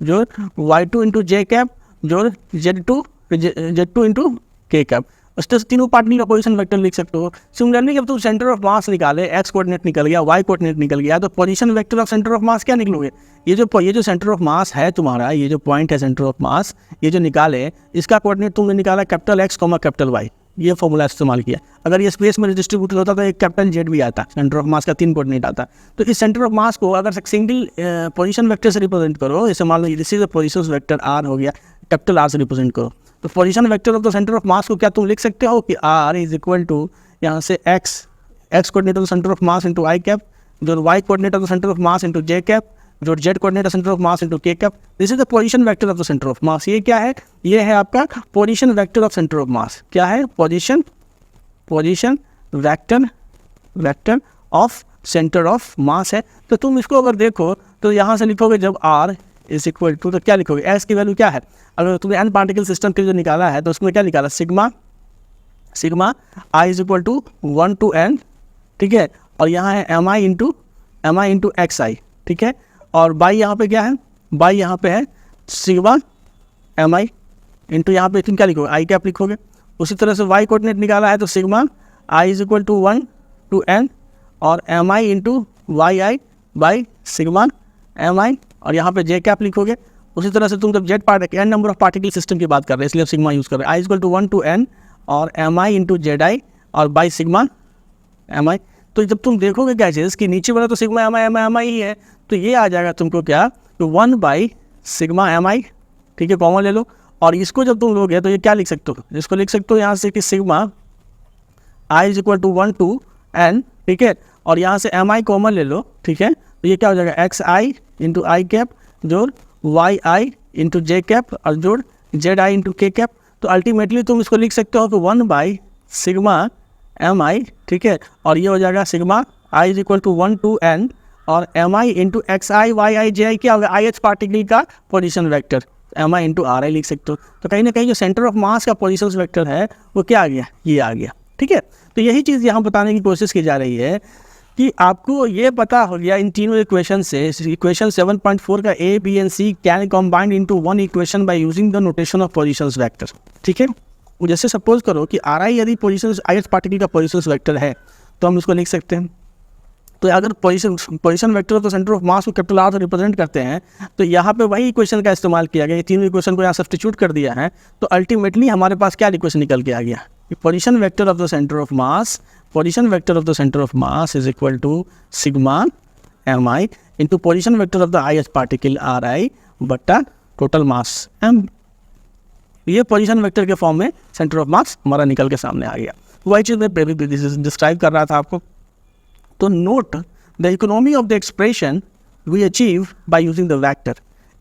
जो y2 इंटू जे कैप जो z2 इंटू के कैप। उस तरह से तीनों पार्टिकल का पोजीशन वेक्टर लिख सकते हो। सिमिलरली जब तुम सेंटर ऑफ मास निकाले, एक्स कोऑर्डिनेट निकल गया, वाई कोऑर्डिनेट निकल गया, तो position vector of centre of mass क्या निकलोगे, ये जो सेंटर ऑफ मास है तुम्हारा, ये जो पॉइंट है सेंटर ऑफ मास, ये जो निकाले इसका कोऑर्डिनेट तुमने निकाला capital X comma capital Y, ये फॉर्मूला इस्तेमाल किया। अगर ये स्पेस में डिस्ट्रीब्यूटेड होता तो एक कैपिटल जेड भी आता, सेंटर ऑफ मास का 3 कोऑर्डिनेट आता। तो इस सेंटर ऑफ मास को अगर सिंगल पोजीशन वेक्टर से रिप्रेजेंट करो, जैसे मान लो this is the position vector R हो गया, कैपिटल आर से रिप्रेजेंट करो, तो position vector of the centre of mass को क्या तुम लिख सकते हो कि आर इज इक्वल टू यहाँ से x coordinate of the centre of mass into i cap जो y coordinate of the centre of mass into j cap जो z coordinate of centre of mass into k cap. This is the position vector of the centre of mass. ये क्या है, ये है आपका position vector of centre of mass. क्या है, position vector of centre of mass है। तो तुम इसको अगर देखो तो यहाँ से लिखोगे जब r इज इक्वल टू, तो क्या लिखोगे, s की वैल्यू क्या है, अगर तुमने n पार्टिकल सिस्टम के जो निकाला है तो उसमें क्या निकाला, sigma i is equal to 1 to n। ठीक है, और यहाँ है m i into x i. ठीक है, और बाई यहाँ पे क्या है, बाई यहाँ पे है सिग्मा एम आई इंटू यहाँ पे तुम क्या लिखोगे, आई कैप लिखोगे। उसी तरह से y कोऑर्डिनेट निकाला है तो sigma i is equal to 1 to n और m i into y i by sigma m i, और यहाँ पे जे कैप लिखोगे। उसी तरह से तुम जब z particle n number of particle system की बात कर रहे हैं इसलिए सिग्मा यूज़ कर रहे हैं, i is equal to 1 to n और m i into z i और बाई सिग्मा एम आई। तो जब तुम देखोगे क्या चीज़ कि नीचे वाला तो सिग्मा एम आई ही है, तो ये आ जाएगा तुमको क्या, तो 1 बाई सिग्मा एम आई। ठीक है, कॉमन ले लो, और इसको जब तुम लोगे तो ये क्या लिख सकते हो, इसको लिख सकते हो यहाँ से कि sigma i is equal to 1 to n। ठीक है, और यहाँ से एम आई कॉमन ले लो। ठीक है, तो ये क्या हो जाएगा, x I into i cap जोड़ वाई आई इंटू जे कैप और जोड़ Z I into k cap. तो अल्टीमेटली तुम इसको लिख सकते हो कि 1 बाई सिग्मा एम आई। ठीक है, और ये हो जाएगा sigma i is equal to 1 to n और m i into x i y i j i क्या होगा, आई एच पार्टिकल का position vector m i into r i लिख सकते हो। तो कहीं ना कहीं जो सेंटर ऑफ मास का पोजीशन वेक्टर है वो क्या आ गया, ये आ गया। ठीक है, तो यही चीज़ यहाँ बताने की कोशिश की जा रही है कि आपको ये पता हो गया इन तीनों इक्वेशन से, इक्वेशन 7.4 का A B and C can combined into one equation by using the notation of positions vector. ठीक है, जैसे सपोज करो कि आर आई यदि पोजीशन आई पार्टिकल का पोजीशंस वेक्टर है तो हम इसको लिख सकते हैं। तो अगर position vector of the centre of mass को कैपिटल आर से रिप्रेजेंट करते हैं तो यहाँ पे वही इक्वेशन का इस्तेमाल किया गया, ये तीनों इक्वेशन को यहाँ सब्स्टिट्यूट कर दिया है। तो अल्टीमेटली हमारे पास क्या इक्वेशन निकल के आ गया, position vector of the centre of mass, position vector of the centre of mass is equal to sigma m i into position vector of the ith particle r i बट्टा total mass m. ये position vector के form में centre of mass हमारा निकल के सामने आ गया। वही चीज़ मैं डिस्क्राइब कर रहा था आपको। तो note the economy of the expression we achieve by using the vector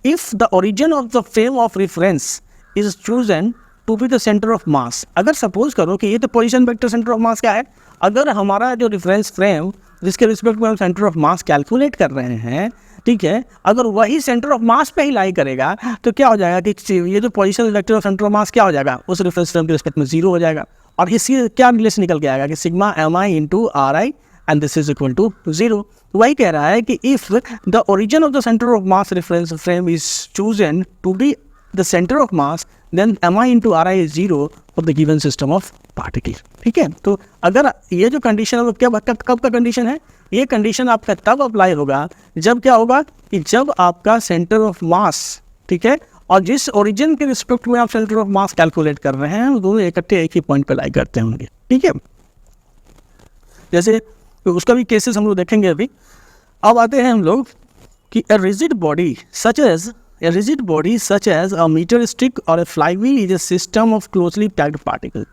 if the origin of the frame of reference is chosen to be the centre of mass. अगर सपोज करो कि ये तो position vector centre of mass का है, अगर हमारा जो रेफरेंस फ्रेम जिसके रिस्पेक्ट में हम सेंटर ऑफ मास कैलकुलेट कर रहे हैं, ठीक है, अगर वही सेंटर ऑफ मास पे ही लाई करेगा तो क्या हो जाएगा कि ये जो position vector of centre of mass क्या हो जाएगा, उस रेफरेंस फ्रेम के रिस्पेक्ट में 0 हो जाएगा। और इससे क्या रिलेशन निकल के आएगा कि sigma m i into r i and this is equal to 0। वही कह रहा है कि if the origin of the centre of mass reference frame is chosen to be the centre of mass then m i into r i is 0 for the given system of particle. ठीक है, तो अगर ये जो condition है कब का condition है, ये कंडीशन आपका तब अप्लाई होगा जब क्या होगा कि जब आपका सेंटर ऑफ मास, ठीक है, और जिस ओरिजिन के रिस्पेक्ट में आप सेंटर ऑफ मास कैलकुलेट कर रहे हैं दोनों इकट्ठे एक ही पॉइंट पर लाई करते होंगे। ठीक है, जैसे तो उसका भी केसेस हम लोग देखेंगे अभी। अब आते हैं हम लोग कि a rigid body such as a meter stick or a flywheel is a system of closely packed particle।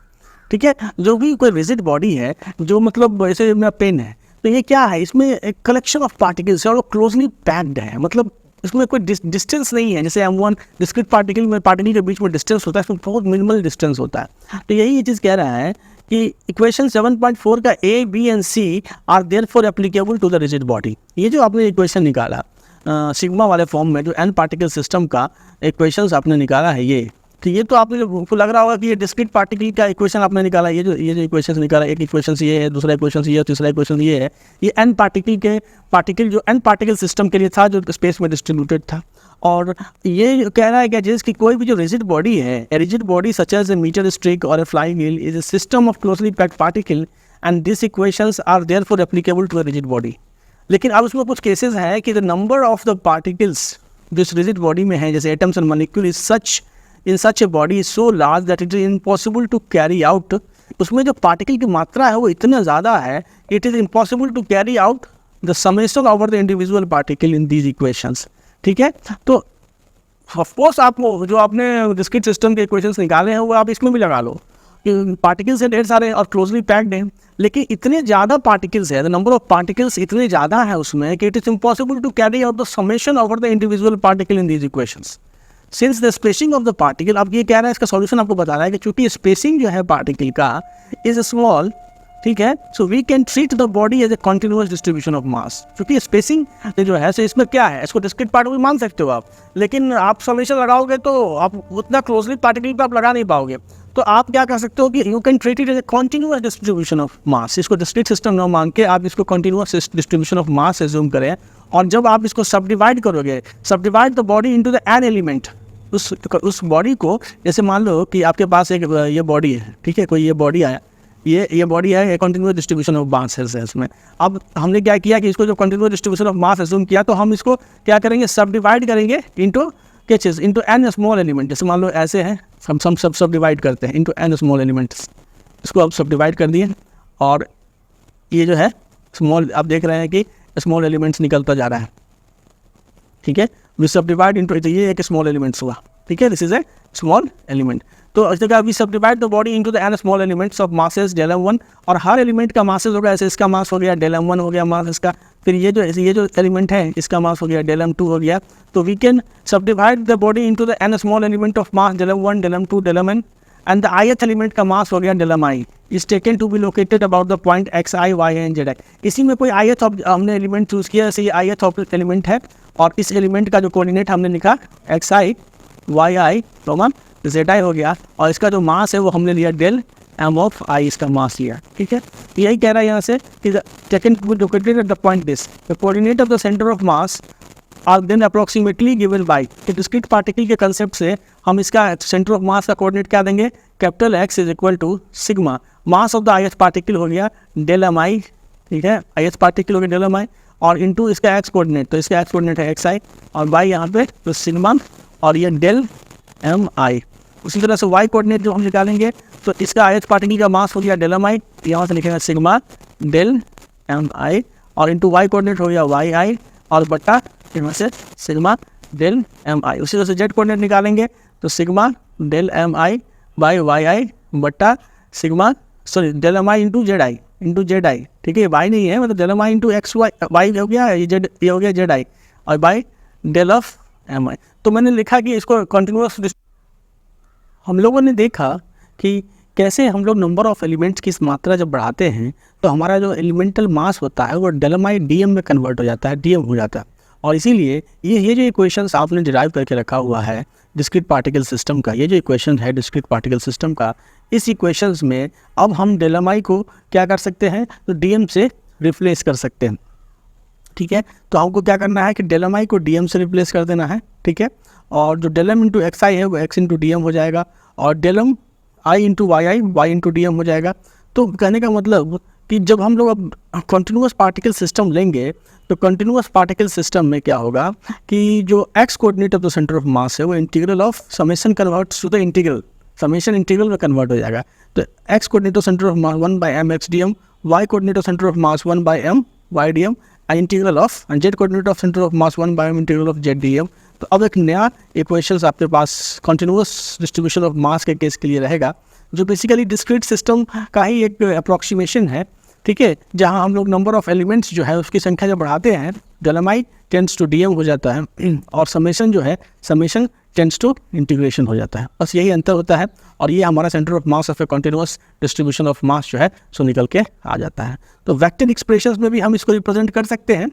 ठीक है, जो भी कोई रिजिड बॉडी है, जो मतलब जैसे मेरा पेन है, तो ये क्या है, इसमें एक कलेक्शन ऑफ पार्टिकल्स है और वो क्लोजली पैक्ड है, मतलब इसमें कोई डिस्टेंस नहीं है। जैसे M1 डिस्क्रीट पार्टिकल में पार्टिकल के बीच में डिस्टेंस होता है, इसमें बहुत मिनिमल डिस्टेंस होता है। तो यही ये चीज़ कह रहा है कि इक्वेशन 7.4 का A, B and C are therefore applicable to the rigid body. ये जो आपने इक्वेशन निकाला सिग्मा वाले फॉर्म में, जो n पार्टिकल सिस्टम का इक्वेशंस आपने निकाला है ये, तो ये तो आपको लग रहा होगा कि ये डिस्क्रीट पार्टिकल का इक्वेशन आपने निकाला। ये जो इक्वेशन निकाला, एक इक्वेशन ये है, दूसरा इक्वेशन ये है, तीसरा इक्वेशन ये है। ये n पार्टिकल जो n पार्टिकल सिस्टम के लिए था, जो स्पेस में डिस्ट्रीब्यूटेड था। और ये कह रहा है कि जिसकी कोई भी जो रिजिड बॉडी है, a rigid body such as a metre stick और a flying wheel is a system of closely packed particle and this equations are therefore applicable to a rigid body. लेकिन अब उसमें कुछ केसेस हैं कि the number of the particles जो इस rigid body में है, जैसे atoms and molecule is such in such a body is so large that it is impossible to carry out. उसमें जो पार्टिकल की मात्रा है वो इतना ज़्यादा है, it is impossible to carry out the summation over the individual particle in these equations. ठीक है, तो ऑफकोर्स आप जो आपने डिस्क्रीट सिस्टम के इक्वेशंस निकाले हैं वो आप इसमें भी लगा लो कि पार्टिकल्स हैं ढेर सारे और क्लोजली पैक्ड हैं, लेकिन इतने ज़्यादा पार्टिकल्स है, द नंबर ऑफ पार्टिकल्स इतने ज़्यादा है उसमें कि it is impossible to carry out the summation over the individual particle in these equations since the spacing of the particle. अब ये कह रहा है, इसका सॉल्यूशन आपको बता रहा है कि चूंकि स्पेसिंग जो है पार्टिकल का इज स्मॉल, ठीक है, so we can treat the body as a continuous distribution of mass. क्योंकि स्पेसिंग जो है, सो इसमें क्या है, इसको डिस्क्रीट पार्टिकल मान सकते हो आप, लेकिन आप समेशन लगाओगे तो आप उतना क्लोजली पार्टिकल पर आप लगा नहीं पाओगे। तो आप क्या कर सकते हो कि you can treat it as a continuous distribution of mass. इसको डिस्क्रीट सिस्टम ना मान के आप इसको continuous distribution of mass assume करें, और जब आप इसको सब डिवाइड करोगे, subdivide the body into the n element, उस बॉडी को, जैसे मान लो कि आपके पास एक ये बॉडी है, ठीक है, कोई ये बॉडी आया, ये बॉडी है, कॉन्टिन्यूअस डिस्ट्रीब्यूशन ऑफ मास है इसमें। अब हमने क्या किया कि इसको जो continuous distribution of mass assume किया, तो हम इसको क्या करेंगे, सब डिवाइड करेंगे इंटू क्या चीज़, इंटू एन स्मॉल एलिमेंट। जैसे मान लो ऐसे हैं, हम सब डिवाइड करते हैं इंटू एन स्मॉल एलिमेंट्स। इसको अब सब डिवाइड कर दिए, और ये जो है स्मॉल, आप देख रहे हैं कि स्मॉल एलिमेंट्स निकलता जा रहा है। ठीक है, वी सब डिवाइड इंटू, ये एक स्मॉल एलिमेंट्स हुआ। ठीक है, this is a small element. तो इस जगह we subdivide the body into the n small elements of masses del m1, और हर एलिमेंट का मासेस हो गया, ऐसे इसका मास हो गया डेल m1 हो गया मास इसका, फिर ये जो एलिमेंट है इसका मास हो गया डेल m2 हो गया। तो we can subdivide the body into the n small element of mass del m1 del m2 del mn, and the ith element का मास हो गया del mi is taken to be located about the point xi, y and z। इसी में कोई ith हमने element choose किया, जैसे ये ith एलिमेंट है, और इस एलिमेंट का जो कोऑर्डिनेट हमने लिखा xi, yi, zi हो गया, और इसका जो मास है वो हमने लिया डेल m ऑफ i, इसका मास लिया। ठीक है, यही कह रहा है यहाँ से कि taken to be located at the point this, the coordinate of the centre of mass are then approximately given by. Discrete particle के कंसेप्ट से हम इसका सेंटर ऑफ मास का कोऑर्डिनेट क्या देंगे, capital X is equal to sigma mass of the ith particle हो गया del mi। ठीक है, ith पार्टिकल हो गया डेल mi, और इंटू इसका x कोऑर्डिनेट, तो इसका x कोऑर्डिनेट है xi, और y यहाँ पे तो सिग्मा, और ये डेल mi। उसी तरह से y कोऑर्डिनेट जो हम निकालेंगे, तो इसका ith पार्टिकल का मास हो गया डेल mi, यहाँ से लिखेगा सिग्मा डेल mi, और इंटू y कोऑर्डिनेट हो गया yi, और बट्टा यहाँ से सिग्मा डेल mi। उसी तरह से z कोऑर्डिनेट निकालेंगे, तो sigma del mi by yi बट्टा sigma, sorry del mi into zi। ठीक है, y नहीं है, मतलब del mi into x y हो गया, ये हो गया zi, और बाई डेल ऑफ mi। तो मैंने लिखा कि इसको कंटिन्यूअस, हम लोगों ने देखा कि कैसे हम लोग नंबर ऑफ एलिमेंट्स की मात्रा जब बढ़ाते हैं तो हमारा जो एलिमेंटल मास होता है वो डेल mi dm में कन्वर्ट हो जाता है, dm हो जाता है। और इसीलिए ये जो इक्वेशंस आपने डिराइव करके रखा हुआ है डिस्क्रीट पार्टिकल सिस्टम का, ये जो इक्वेशन है डिस्क्रीट पार्टिकल सिस्टम का, इस इक्वेशंस में अब हम डेल एम आई को क्या कर सकते हैं, तो डी एम से रिप्लेस कर सकते हैं। ठीक है, तो हमको क्या करना है कि डेल एम आई को डी एम से रिप्लेस कर देना है। ठीक है, और जो del m into x i है वो एक्स इंटू डी एम हो जाएगा, और del m i into y into d m हो जाएगा। तो कहने का मतलब कि जब हम लोग अब कंटिन्यूअस पार्टिकल सिस्टम लेंगे तो कंटिन्यूअस पार्टिकल सिस्टम में क्या होगा कि जो x coordinate of the centre of mass है वो integral of summation converts to the integral, summation integral में कन्वर्ट हो जाएगा। तो x coordinate of centre of mass 1/m x d m, y coordinate of centre of mass 1/m y d m, integral of z coordinate of centre of mass 1/m integral of z d m. तो अब एक नया equations आपके पास continuous distribution of मास के case के लिए रहेगा, जो बेसिकली डिस्क्रीट सिस्टम का ही एक अप्रॉक्सीमेशन है। ठीक है, जहां हम लोग नंबर ऑफ एलिमेंट्स जो है उसकी संख्या जब बढ़ाते हैं del m i tends to d m हो जाता है, और समेशन जो है समेशन टेंड्स टू इंटीग्रेशन हो जाता है। बस यही अंतर होता है, और ये हमारा centre of mass of A continuous distribution of mass जो है सो निकल के आ जाता है। तो वेक्टर एक्सप्रेशंस में भी हम इसको रिप्रेजेंट कर सकते हैं,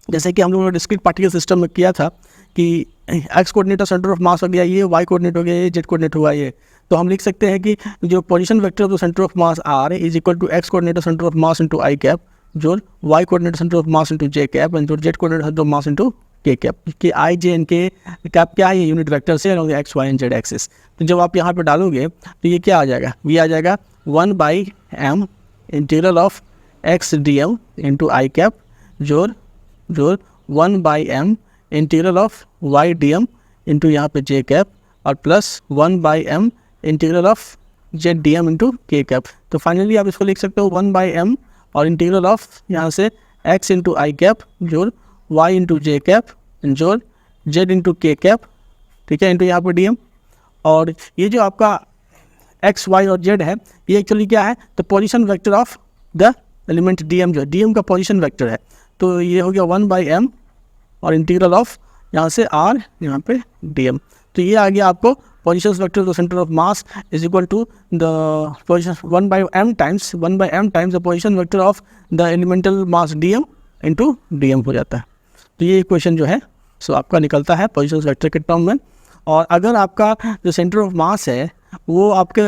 जैसे कि हम लोगों ने डिस्क्रीट पार्टिकल सिस्टम में किया था कि x coordinate of centre of मास हो गया ये, वाई कोऑर्डिनेट हो गया ये, जेड कोऑर्डिनेट हुआ ये। तो हम लिख सकते हैं कि जो position vector of the centre of mass R is equal to x coordinate of centre of mass into i cap, जो y coordinate centre of mass into j cap, and जो z coordinate centre of mass into k cap. कि i j and k cap क्या है, ये unit vector से along the x y and z axis. तो जब आप यहाँ पे डालोगे तो ये क्या आ जाएगा, ये आ जाएगा 1/m integral of x d m into i cap जोड़ 1/m integral of y d m into यहाँ पे जे कैप, और plus 1/m integral of z d m into k cap. तो फाइनली आप इसको लिख सकते हो 1/m और इंटीग्रल ऑफ यहाँ से x इंटू आई कैप जोड़ y इंटू जे कैप जोड़ z इंटू के कैप, ठीक है, इंटू यहाँ पर डी एम। और ये जो आपका x, y और z है ये एक्चुअली क्या है, तो position vector of the element d m, जो डी एम का पोजीशन वेक्टर है। तो ये हो गया 1/m और इंटीग्रल ऑफ यहाँ से r यहाँ पे डी एम। तो ये आ गया आपको position vector of the centre of mass is equal to the position 1/m times the position vector of the elemental mass d m into d m हो जाता है। तो ये इक्वेशन जो है सो आपका निकलता है पोजीशन वेक्टर के टर्म में। और अगर आपका जो सेंटर ऑफ मास है वो आपके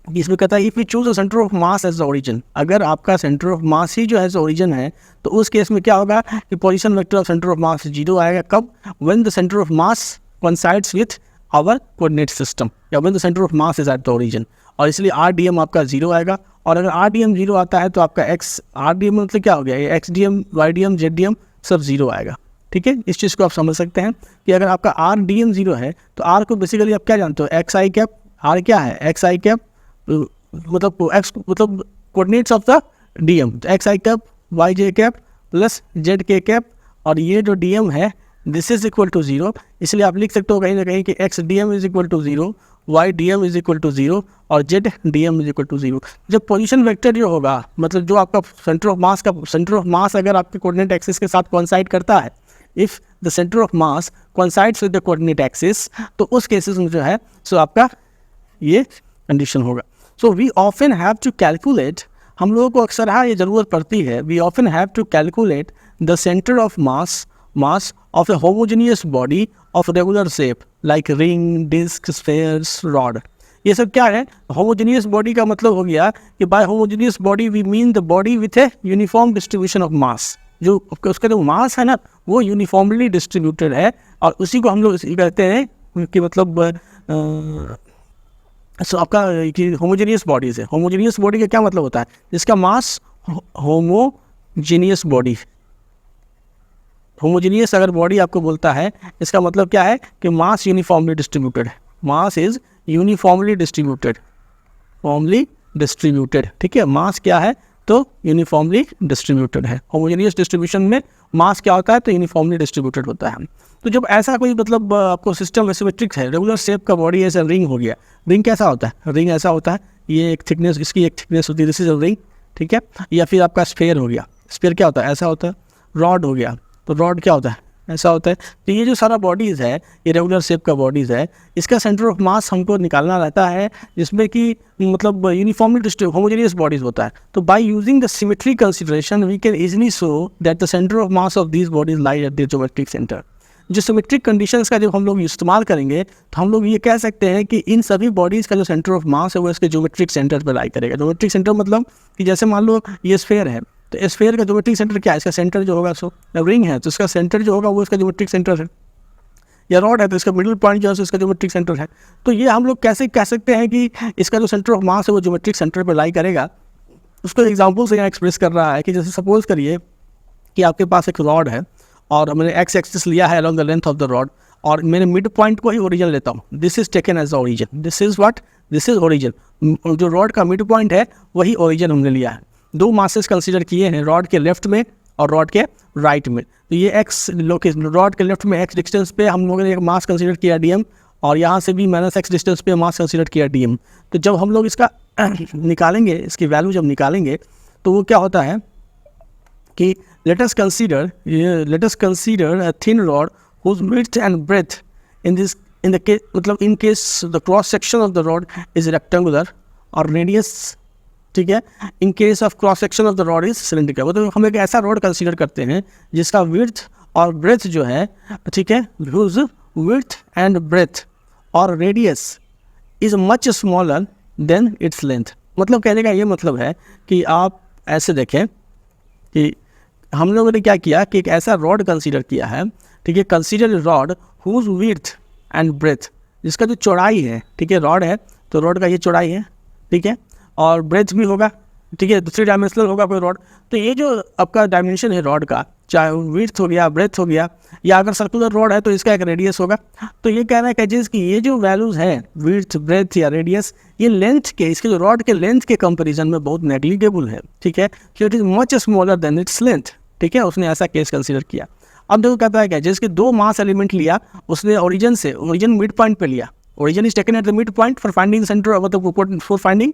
इसमें कहता है if you choose the centre of mass as the origin, अगर आपका सेंटर ऑफ मास ही जो है ओरिजिन है तो उस केस में क्या होगा कि position vector of centre of mass 0 आएगा। कब, when the centre of mass coincides with our coordinate system, या when the centre of mass is at the origin. और इसलिए आर डी एम आपका 0 आएगा। और अगर आर डी एम 0 आता है तो आपका एक्स आर डी एम मतलब क्या हो गया, ये x d m, y d m, z d m सब 0 आएगा। ठीक है, इस चीज़ को आप समझ सकते हैं कि अगर आपका आर डी एम 0 है तो आर को बेसिकली आप क्या जानते हो, एक्स आई कैप। आर क्या है, एक्स आई कैप मतलब एक्स मतलब coordinates of the d m, तो x i cap y j cap plus z k cap, और ये जो डी एम है दिस इज इक्वल टू 0। इसलिए आप लिख सकते हो कहीं ना कहीं कि x d m is equal to 0, y d m is equal to 0 और z d m is equal to 0। जब पोजीशन वेक्टर जो होगा मतलब जो आपका सेंटर ऑफ मास अगर आपके कोऑर्डिनेट एक्सिस के साथ कोइंसाइड करता है, if the centre of mass coincides with the coordinate axis, तो उस केसेस में जो है सो आपका ये कंडीशन होगा। So we often have to calculate, हम लोगों को अक्सर हाँ ये ज़रूरत पड़ती है, we often have to calculate the centre of mass of a homogeneous body of regular shape like ring, disc, spheres, rod। ये सब क्या है, homogeneous body का मतलब हो गया कि by homogeneous body we mean the body with a uniform distribution of mass। जो उसका जो मास है ना वो यूनिफॉर्मली डिस्ट्रीब्यूटेड है, और उसी को हम लोग कहते हैं कि मतलब आपका कि होमोजेनियस बॉडीज है। होमोजेनियस बॉडी का क्या मतलब होता है, जिसका मास होमोजेनियस बॉडी, होमोजेनियस अगर बॉडी आपको बोलता है इसका मतलब क्या है कि मास यूनिफॉर्मली डिस्ट्रीब्यूटेड है, मास इज यूनिफॉर्मली डिस्ट्रीब्यूटेड। ठीक है, मास क्या है तो यूनिफॉर्मली डिस्ट्रीब्यूटेड है। होमोजेनियस डिस्ट्रीब्यूशन में मास क्या होता है तो यूनिफॉर्मली डिस्ट्रीब्यूटेड होता है। तो जब ऐसा कोई मतलब आपको सिस्टम सिमेट्रिक है, रेगुलर शेप का बॉडी ऐसा रिंग हो गया, रिंग कैसा होता है, रिंग ऐसा होता है, ये एक थिकनेस, इसकी एक थिकनेस होती है, दिस इज अ रिंग। ठीक है, या फिर आपका स्फेयर हो गया, स्फेयर क्या होता है ऐसा होता है, रॉड हो गया तो रॉड क्या होता है ऐसा होता है। तो ये जो सारा बॉडीज़ है ये रेगुलर शेप का बॉडीज़ है, इसका सेंटर ऑफ मास हमको निकालना रहता है जिसमें कि मतलब यूनिफॉर्मली डिस्ट्रीब्यूटेड होमोजेनियस बॉडीज़ होता है। तो by using the symmetry consideration we can easily show that the centre of mass of these bodies lie at the geometric centre. जो सिमेट्रिक कंडीशंस का जब हम लोग इस्तेमाल करेंगे तो हम लोग ये कह सकते हैं कि इन सभी बॉडीज़ का जो सेंटर ऑफ मास है वो इसके ज्योमेट्रिक सेंटर पर लाई करेगा। ज्योमेट्रिक सेंटर मतलब कि जैसे मान लो ये स्फेयर है, तो स्फेयर का ज्योमेट्रिक सेंटर क्या है, इसका सेंटर जो होगा, सो रिंग है तो इसका सेंटर जो होगा वो इसका ज्योमेट्रिक सेंटर है, या रॉड है तो इसका मिडिल पॉइंट जो है इसका ज्योमेट्रिक सेंटर है। तो ये हम लोग कैसे कह सकते हैं कि इसका जो सेंटर ऑफ मास है वो ज्योमेट्रिक सेंटर पर लाई करेगा, उसको एग्जाम्पल से यहाँ एक्सप्रेस कर रहा है कि जैसे सपोज करिए कि आपके पास एक रॉड है और मैंने एक्स एक्सिस लिया है along the length of the rod, और मैंने मिड पॉइंट को ही ओरिजिन लेता हूँ, this is taken as the origin, this is what, this is origin. जो रॉड का मिड पॉइंट है वही ओरिजिन हमने लिया है। दो मासेस कंसीडर किए हैं, रॉड के लेफ्ट में और रॉड के राइट में। तो ये एक्स लोकेशन, रॉड के लेफ्ट में एक्स डिस्टेंस पे हम लोगों ने एक मास कंसीडर किया डीएम, और यहाँ से भी माइनस एक्स डिस्टेंस पे मास कंसीडर किया डीएम। तो जब हम लोग इसका निकालेंगे, इसकी वैल्यू जब निकालेंगे तो वो क्या होता है कि let us consider a thin rod whose width and breadth in the case, मतलब in case the cross section of the rod is rectangular और radius, ठीक है, in case of cross section of the rod is cylindrical। मतलब हम एक ऐसा rod consider करते हैं जिसका width और breadth जो है, ठीक है, whose width and breadth और radius is much smaller than its length। मतलब कहने का ये मतलब है कि आप ऐसे देखें कि हम लोगों ने क्या किया कि एक ऐसा रॉड कंसीडर किया है, ठीक है, consider rod whose width and breadth, जिसका जो चौड़ाई है, ठीक है, रॉड है तो रॉड का ये चौड़ाई है, ठीक है, और ब्रेथ भी होगा, ठीक है, दूसरी डायमेंशनल होगा कोई रॉड। तो ये जो आपका डायमेंशन है रॉड का, चाहे विड्थ हो गया, ब्रेथ हो गया, या अगर सर्कुलर रॉड है तो इसका एक रेडियस होगा। तो ये कहना है कैजेस कि ये जो वैल्यूज़ हैं विड्थ, ब्रेथ या रेडियस, ये लेंथ के, इसके जो रॉड के लेंथ के कंपैरिजन में बहुत नेग्लिजिबल है, ठीक है, कि it is much smaller than its length, ठीक है, उसने ऐसा केस कंसीडर किया। अब देखो कहता है क्या, जिसके दो मास एलिमेंट लिया उसने ओरिजिन से, ओरिजिन मिड पॉइंट पे लिया, origin is taken at the mid point for finding centre, मतलब for finding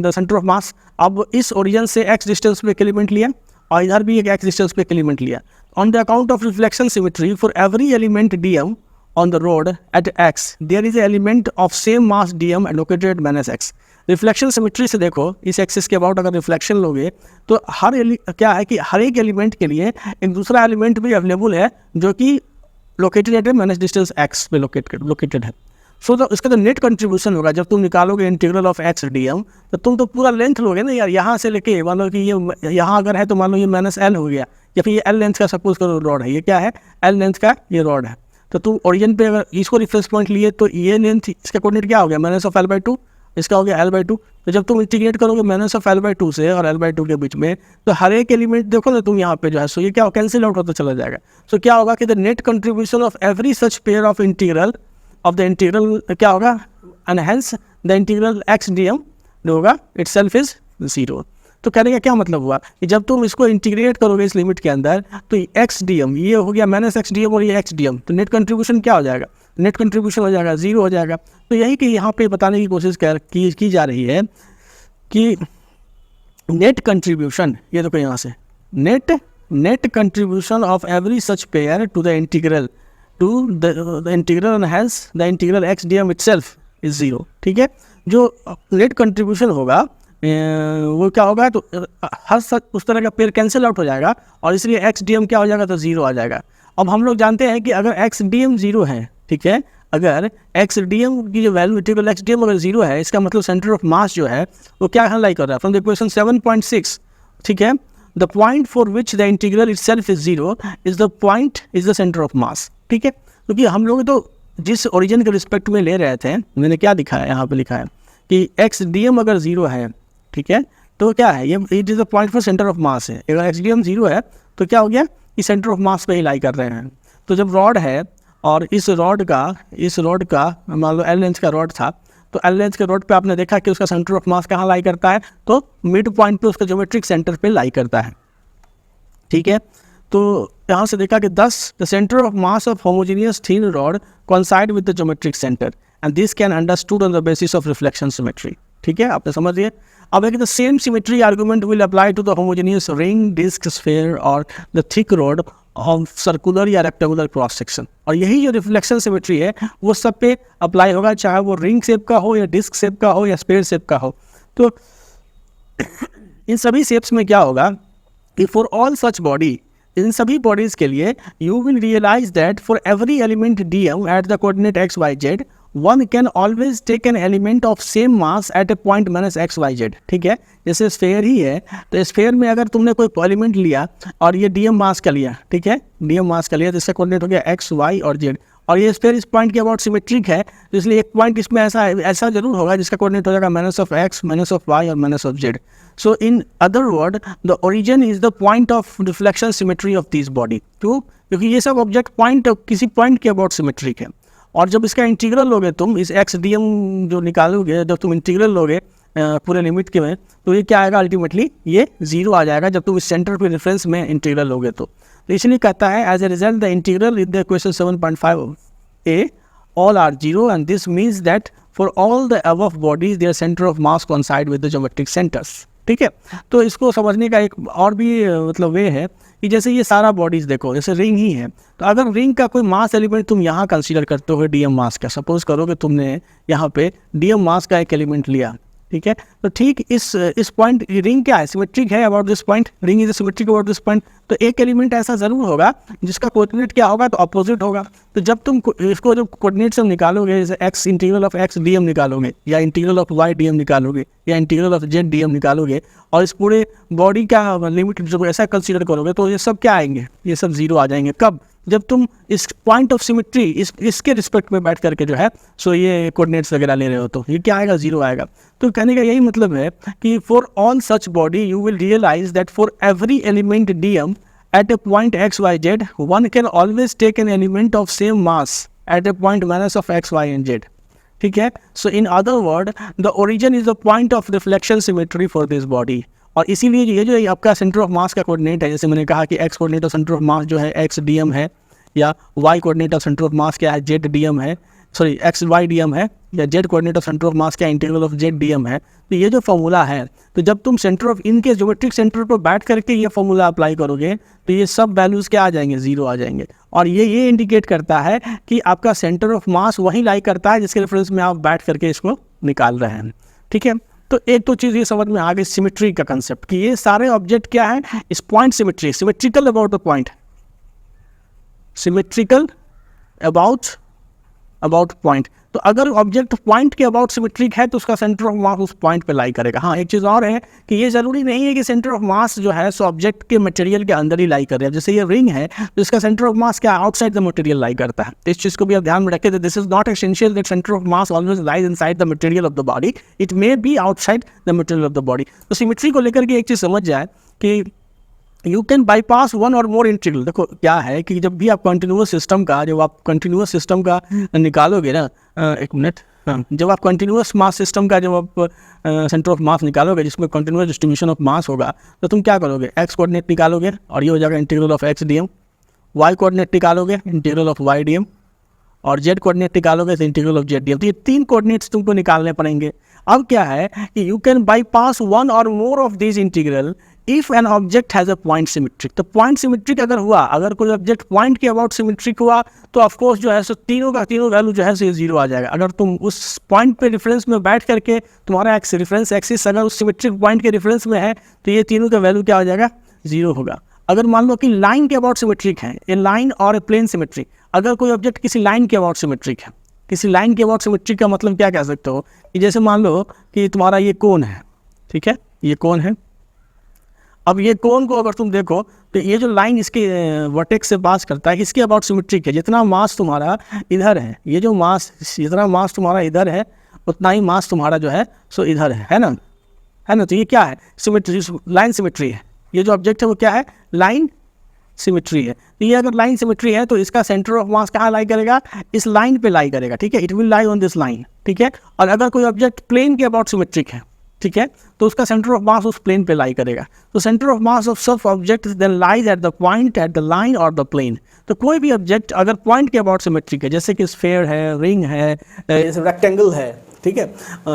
the centre of mass. अब इस ओरिजिन से एक्स डिस्टेंस पे एक एलिमेंट लिया और इधर भी एक एक्स डिस्टेंस पे एक एलिमेंट लिया। On the account of reflection symmetry for every element DM on the rod at x there is an element of same mass dm located at minus x। Reflection symmetry से देखो, इस axis के about अगर reflection लोगे तो क्या है कि हर एक एलिमेंट के लिए एक दूसरा एलिमेंट भी अवेलेबल है जो कि located at minus distance x पे लोकेटेड है। सो तो इसका तो नेट कंट्रीब्यूशन होगा जब तुम निकालोगे इंटीग्रल ऑफ एक्स डीएम, तो तुम तो पूरा लेंथ लोगे ना यार, यहाँ से लेके मान लो कि ये यहाँ अगर है तो मान लो ये माइनस एल हो गया, या फिर ये एल लेंथ का सपोज करो रॉड है, ये क्या है, एल लेंथ का ये रॉड है। तो तुम ओरिजिन पे अगर इसको रेफरेंस पॉइंट लिए तो ये लेंथ, इसका कोऑर्डिनेट क्या हो गया, माइनस ऑफ L/2, इसका हो गया L/2। तो जब तुम इंटीग्रेट करोगे माइनस ऑफ L/2 से और L/2 के बीच में, तो हर एक एलिमेंट देखो ना तुम यहाँ पे जो है, सो ये क्या कैंसिल आउट होता चला जाएगा। सो क्या होगा कि the net contribution of every such pair of integral क्या होगा, and hence the integral x DM जो होगा इटसेल्फ इज 0। तो कहने का क्या मतलब हुआ कि जब तुम इसको इंटीग्रेट करोगे इस लिमिट के अंदर, तो एक्स डीएम ये हो गया माइनस एक्स डीएम और ये एक्स डीएम, तो नेट कंट्रीब्यूशन क्या हो जाएगा, नेट कंट्रीब्यूशन हो जाएगा 0 हो जाएगा। तो यही कि यहाँ पे बताने की कोशिश की जा रही है कि नेट कंट्रीब्यूशन, ये देखो यहाँ से net contribution of every such pair to the integral the integral and hence the integral x d m itself is 0, ठीक है। जो नेट कंट्रीब्यूशन होगा वो क्या होगा, तो हर उस तरह का पेयर कैंसिल आउट हो जाएगा और इसलिए एक्स डीएम क्या हो जाएगा, तो 0 आ जाएगा। अब हम लोग जानते हैं कि अगर एक्स डीएम 0 है, ठीक है, अगर एक्स डीएम की जो वैल्यू इंटीग्रल एक्स डीएम अगर 0 है, इसका मतलब सेंटर ऑफ मास जो है वो क्या लाई कर रहा है, फ्रॉम द इक्वेशन 7.6, ठीक है, the point for which the integral itself is 0 is the centre of मास, ठीक है। क्योंकि हम लोग तो जिस ओरिजिन के रिस्पेक्ट में ले रहे थे, मैंने क्या लिखा है यहाँ पे, लिखा है कि एक्स डीएम अगर 0 है, ठीक है, तो क्या है, ये it is the point for centre of mass है। अगर एक्स डीएम 0 है तो क्या हो गया, कि सेंटर ऑफ मास पे ही लाई कर रहे हैं। तो जब रॉड है और इस रॉड का मान लो एल लेंथ का रॉड था, तो एल लेंथ के रॉड पे आपने देखा कि उसका सेंटर ऑफ मास कहाँ लाई करता है, तो मिड पॉइंट पे उसका ज्योमेट्रिक सेंटर पे लाई करता है, ठीक है। तो यहाँ से देखा कि thus the center of mass of homogeneous thin rod coincide with the geometric center and this can understood on the basis of reflection symmetry, ठीक है, आपने समझ लिया। अब एक the same symmetry argument will apply to the homogeneous ring, disc, sphere और the thick rod of circular या rectangular cross section। और यही जो reflection symmetry है वो सब पे अप्लाई होगा, चाहे वो रिंग शेप का हो या डिस्क शेप का हो या स्फीयर शेप का हो। तो इन सभी शेप्स में क्या होगा कि फॉर ऑल सच बॉडी इन सभी बॉडीज के लिए you will realise that for every element d m at the coordinate x y z one can always take an element of same mass at a point minus x y z. ठीक है, जैसे sphere ही है तो sphere में अगर तुमने कोई element लिया और ये डीएम मास का लिया, ठीक है, डीएम मास का लिया, जिसका कोऑर्डिनेट हो गया एक्स वाई और जेड, और ये स्फेयर इस पॉइंट के अबाउट सिमेट्रिक है, तो इसलिए एक पॉइंट इसमें ऐसा जरूर होगा जिसका कोऑर्डिनेट हो जाएगा minus of x, minus of y और minus of z. So in other word the origin is the point of reflection symmetry of this body. क्यों? क्योंकि ये सब ऑब्जेक्ट पॉइंट किसी पॉइंट के अबाउट सिमेट्रिक है। और जब इसका इंटीग्रल लोगे तुम, इस एक्स डी एम जो निकालोगे, जब तुम इंटीग्रल लोगे पूरे लिमिट के में, तो ये क्या आएगा अल्टीमेटली, ये जीरो आ जाएगा जब तुम इस सेंटर पे रेफरेंस में इंटीग्रल लोगे तो इसलिए कहता है as a result the integral in the question 7.5a all are zero and this means that for all the above bodies their center of mass coincide with the geometric centers। ठीक है, तो इसको समझने का एक और भी मतलब वे है कि जैसे ये सारा बॉडीज देखो, जैसे रिंग ही है, तो अगर रिंग का कोई मास एलिमेंट तुम यहाँ कंसीडर करते हो डीएम मास का, सपोज करो कि तुमने यहाँ पे डीएम मास का एक एलिमेंट लिया, ठीक है, तो ठीक इस पॉइंट रिंग क्या है, सिमेट्रिक है about this point, ring is symmetric about this point, तो एक एलिमेंट ऐसा जरूर होगा जिसका कोऑर्डिनेट क्या होगा, तो अपोजिट होगा। तो जब तुम इसको जब कोऑर्डिनेट से निकालोगे, जैसे x integral of x DM निकालोगे, या इंटीग्रल ऑफ वाई डीएम निकालोगे, या इंटीग्रल ऑफ जेड डीएम निकालोगे, और इस पूरे बॉडी का लिमिट जब ऐसा कंसीडर करोगे, तो ये सब क्या आएंगे, ये सब जीरो आ जाएंगे। कब? जब तुम इस पॉइंट ऑफ सिमेट्री इसके रिस्पेक्ट में बैठ करके जो है सो ये कोऑर्डिनेट्स वगैरह ले रहे हो, तो ये क्या आएगा, जीरो आएगा। तो कहने का यही मतलब है कि for all such body you will realise that for every element d m at a point x y z one can always take an element of same mass at a point minus of x y and z। ठीक है, so in other word the origin is the point of reflection symmetry for this body। और इसीलिए ये जो आपका centre of mass का coordinate है, जैसे मैंने कहा कि x coordinate of centre of mass जो है x डीएम है, या y coordinate of centre of mass क्या है, z डीएम है, sorry x y d m है, या z coordinate of centre of mass क्या integral of z d m है। तो ये जो फॉर्मूला है, तो जब तुम सेंटर ऑफ इनके ज्योमेट्रिक सेंटर पर बैठ करके ये फॉर्मूला अप्लाई करोगे, तो ये सब वैल्यूज़ क्या आ जाएंगे, जीरो आ जाएंगे। और ये इंडिकेट करता है कि आपका सेंटर ऑफ मास वही लाई करता है जिसके रेफरेंस में आप बैठ करके इसको निकाल रहे हैं। ठीक है, तो एक तो चीज़ ये समझ में आ गई सिमेट्री का कंसेप्ट, कि ये सारे ऑब्जेक्ट क्या है, इस point symmetry, symmetrical about the point, symmetrical about point. तो अगर ऑब्जेक्ट पॉइंट के अबाउट सिमेट्रिक है तो उसका सेंटर ऑफ मास उस पॉइंट पे लाई करेगा। हाँ, एक चीज़ और है कि ये ज़रूरी नहीं है कि सेंटर ऑफ मास जो है सो ऑब्जेक्ट के मटेरियल के अंदर ही लाई कर रहा है। जैसे ये रिंग है तो इसका सेंटर ऑफ मास क्या आउटसाइड द मटेरियल लाई करता है। इस चीज़ को भी आप ध्यान में रखें, this is not essential that centre of mass always lies inside the material of the body, it may be outside the material of the body. तो सिमेट्री को लेकर के एक चीज़ समझ जाए कि यू कैन बाईपास वन और मोर इंटीग्रल। देखो क्या है कि जब भी आप कंटिन्यूअस सिस्टम का, जब आप कंटिन्यूअस सिस्टम का निकालोगे ना, एक मिनट, जब आप कंटिन्यूअस मास सिस्टम का जब आप सेंटर ऑफ मास निकालोगे जिसमें कंटिन्यूअस डिस्ट्रीब्यूशन ऑफ मास होगा, तो तुम क्या करोगे, एक्स कोऑर्डिनेट निकालोगे और ये हो जाएगा integral of x d m, y coordinate निकालोगे integral of y d m, और जेड कोऑर्डिनेट निकालोगे तो integral of z d m. तो ये तीन कोऑर्डिनेट्स तुमको निकालने पड़ेंगे। अब क्या है कि यू कैन बाईपास वन और more of this integral if an object has a point symmetric. तो पॉइंट सिमेट्रिक अगर हुआ, अगर कोई ऑब्जेक्ट पॉइंट के अबाउट सिमेट्रिक हुआ, तो ऑफकोर्स जो है सो तीनों का तीनों वैल्यू जो है सो जीरो आ जाएगा। अगर तुम उस पॉइंट पे रेफरेंस में बैठ करके तुम्हारा रेफरेंस एक्सिस अगर उस सिमेट्रिक पॉइंट के रेफरेंस में है, तो ये तीनों का वैल्यू क्या हो जाएगा, जीरो होगा। अगर मान लो कि लाइन के अबाउट सिमेट्रिक है, ए लाइन और ए प्लेन सिमेट्रिक, अगर कोई ऑब्जेक्ट किसी लाइन के अबाउट सिमेट्रिक है, किसी लाइन के अबाउट सिमेट्रिक का मतलब क्या कह सकते हो कि जैसे मान लो कि तुम्हारा ये कोन है, ठीक है, ये कोन है। अब ये कोन को अगर तुम देखो तो ये जो लाइन इसके वर्टेक्स से पास करता है, इसके अबाउट सिमेट्रिक है। जितना मास तुम्हारा इधर है, ये जो मास, जितना मास तुम्हारा इधर है उतना ही मास तुम्हारा जो है सो इधर है ना, है ना। तो ये क्या है, सिमेट्री, लाइन सिमेट्री है। ये जो ऑब्जेक्ट है वो क्या है, लाइन सिमेट्री है। तो ये अगर लाइन सिमेट्री है तो इसका सेंटर ऑफ मास कहाँ लाई करेगा, इस लाइन पे लाई करेगा, ठीक है, it will lie on this line, ठीक है। और अगर कोई ऑब्जेक्ट प्लेन के अबाउट सिमेट्रिक है, ठीक है, तो उसका सेंटर ऑफ मास उस प्लेन पे लाई करेगा। तो centre of mass of such object then lies at the point at the line और द प्लेन। तो कोई भी ऑब्जेक्ट अगर पॉइंट के अबाउट सिमेट्रिक है, जैसे कि स्फेयर है, रिंग है, रेक्टेंगल है, ठीक है,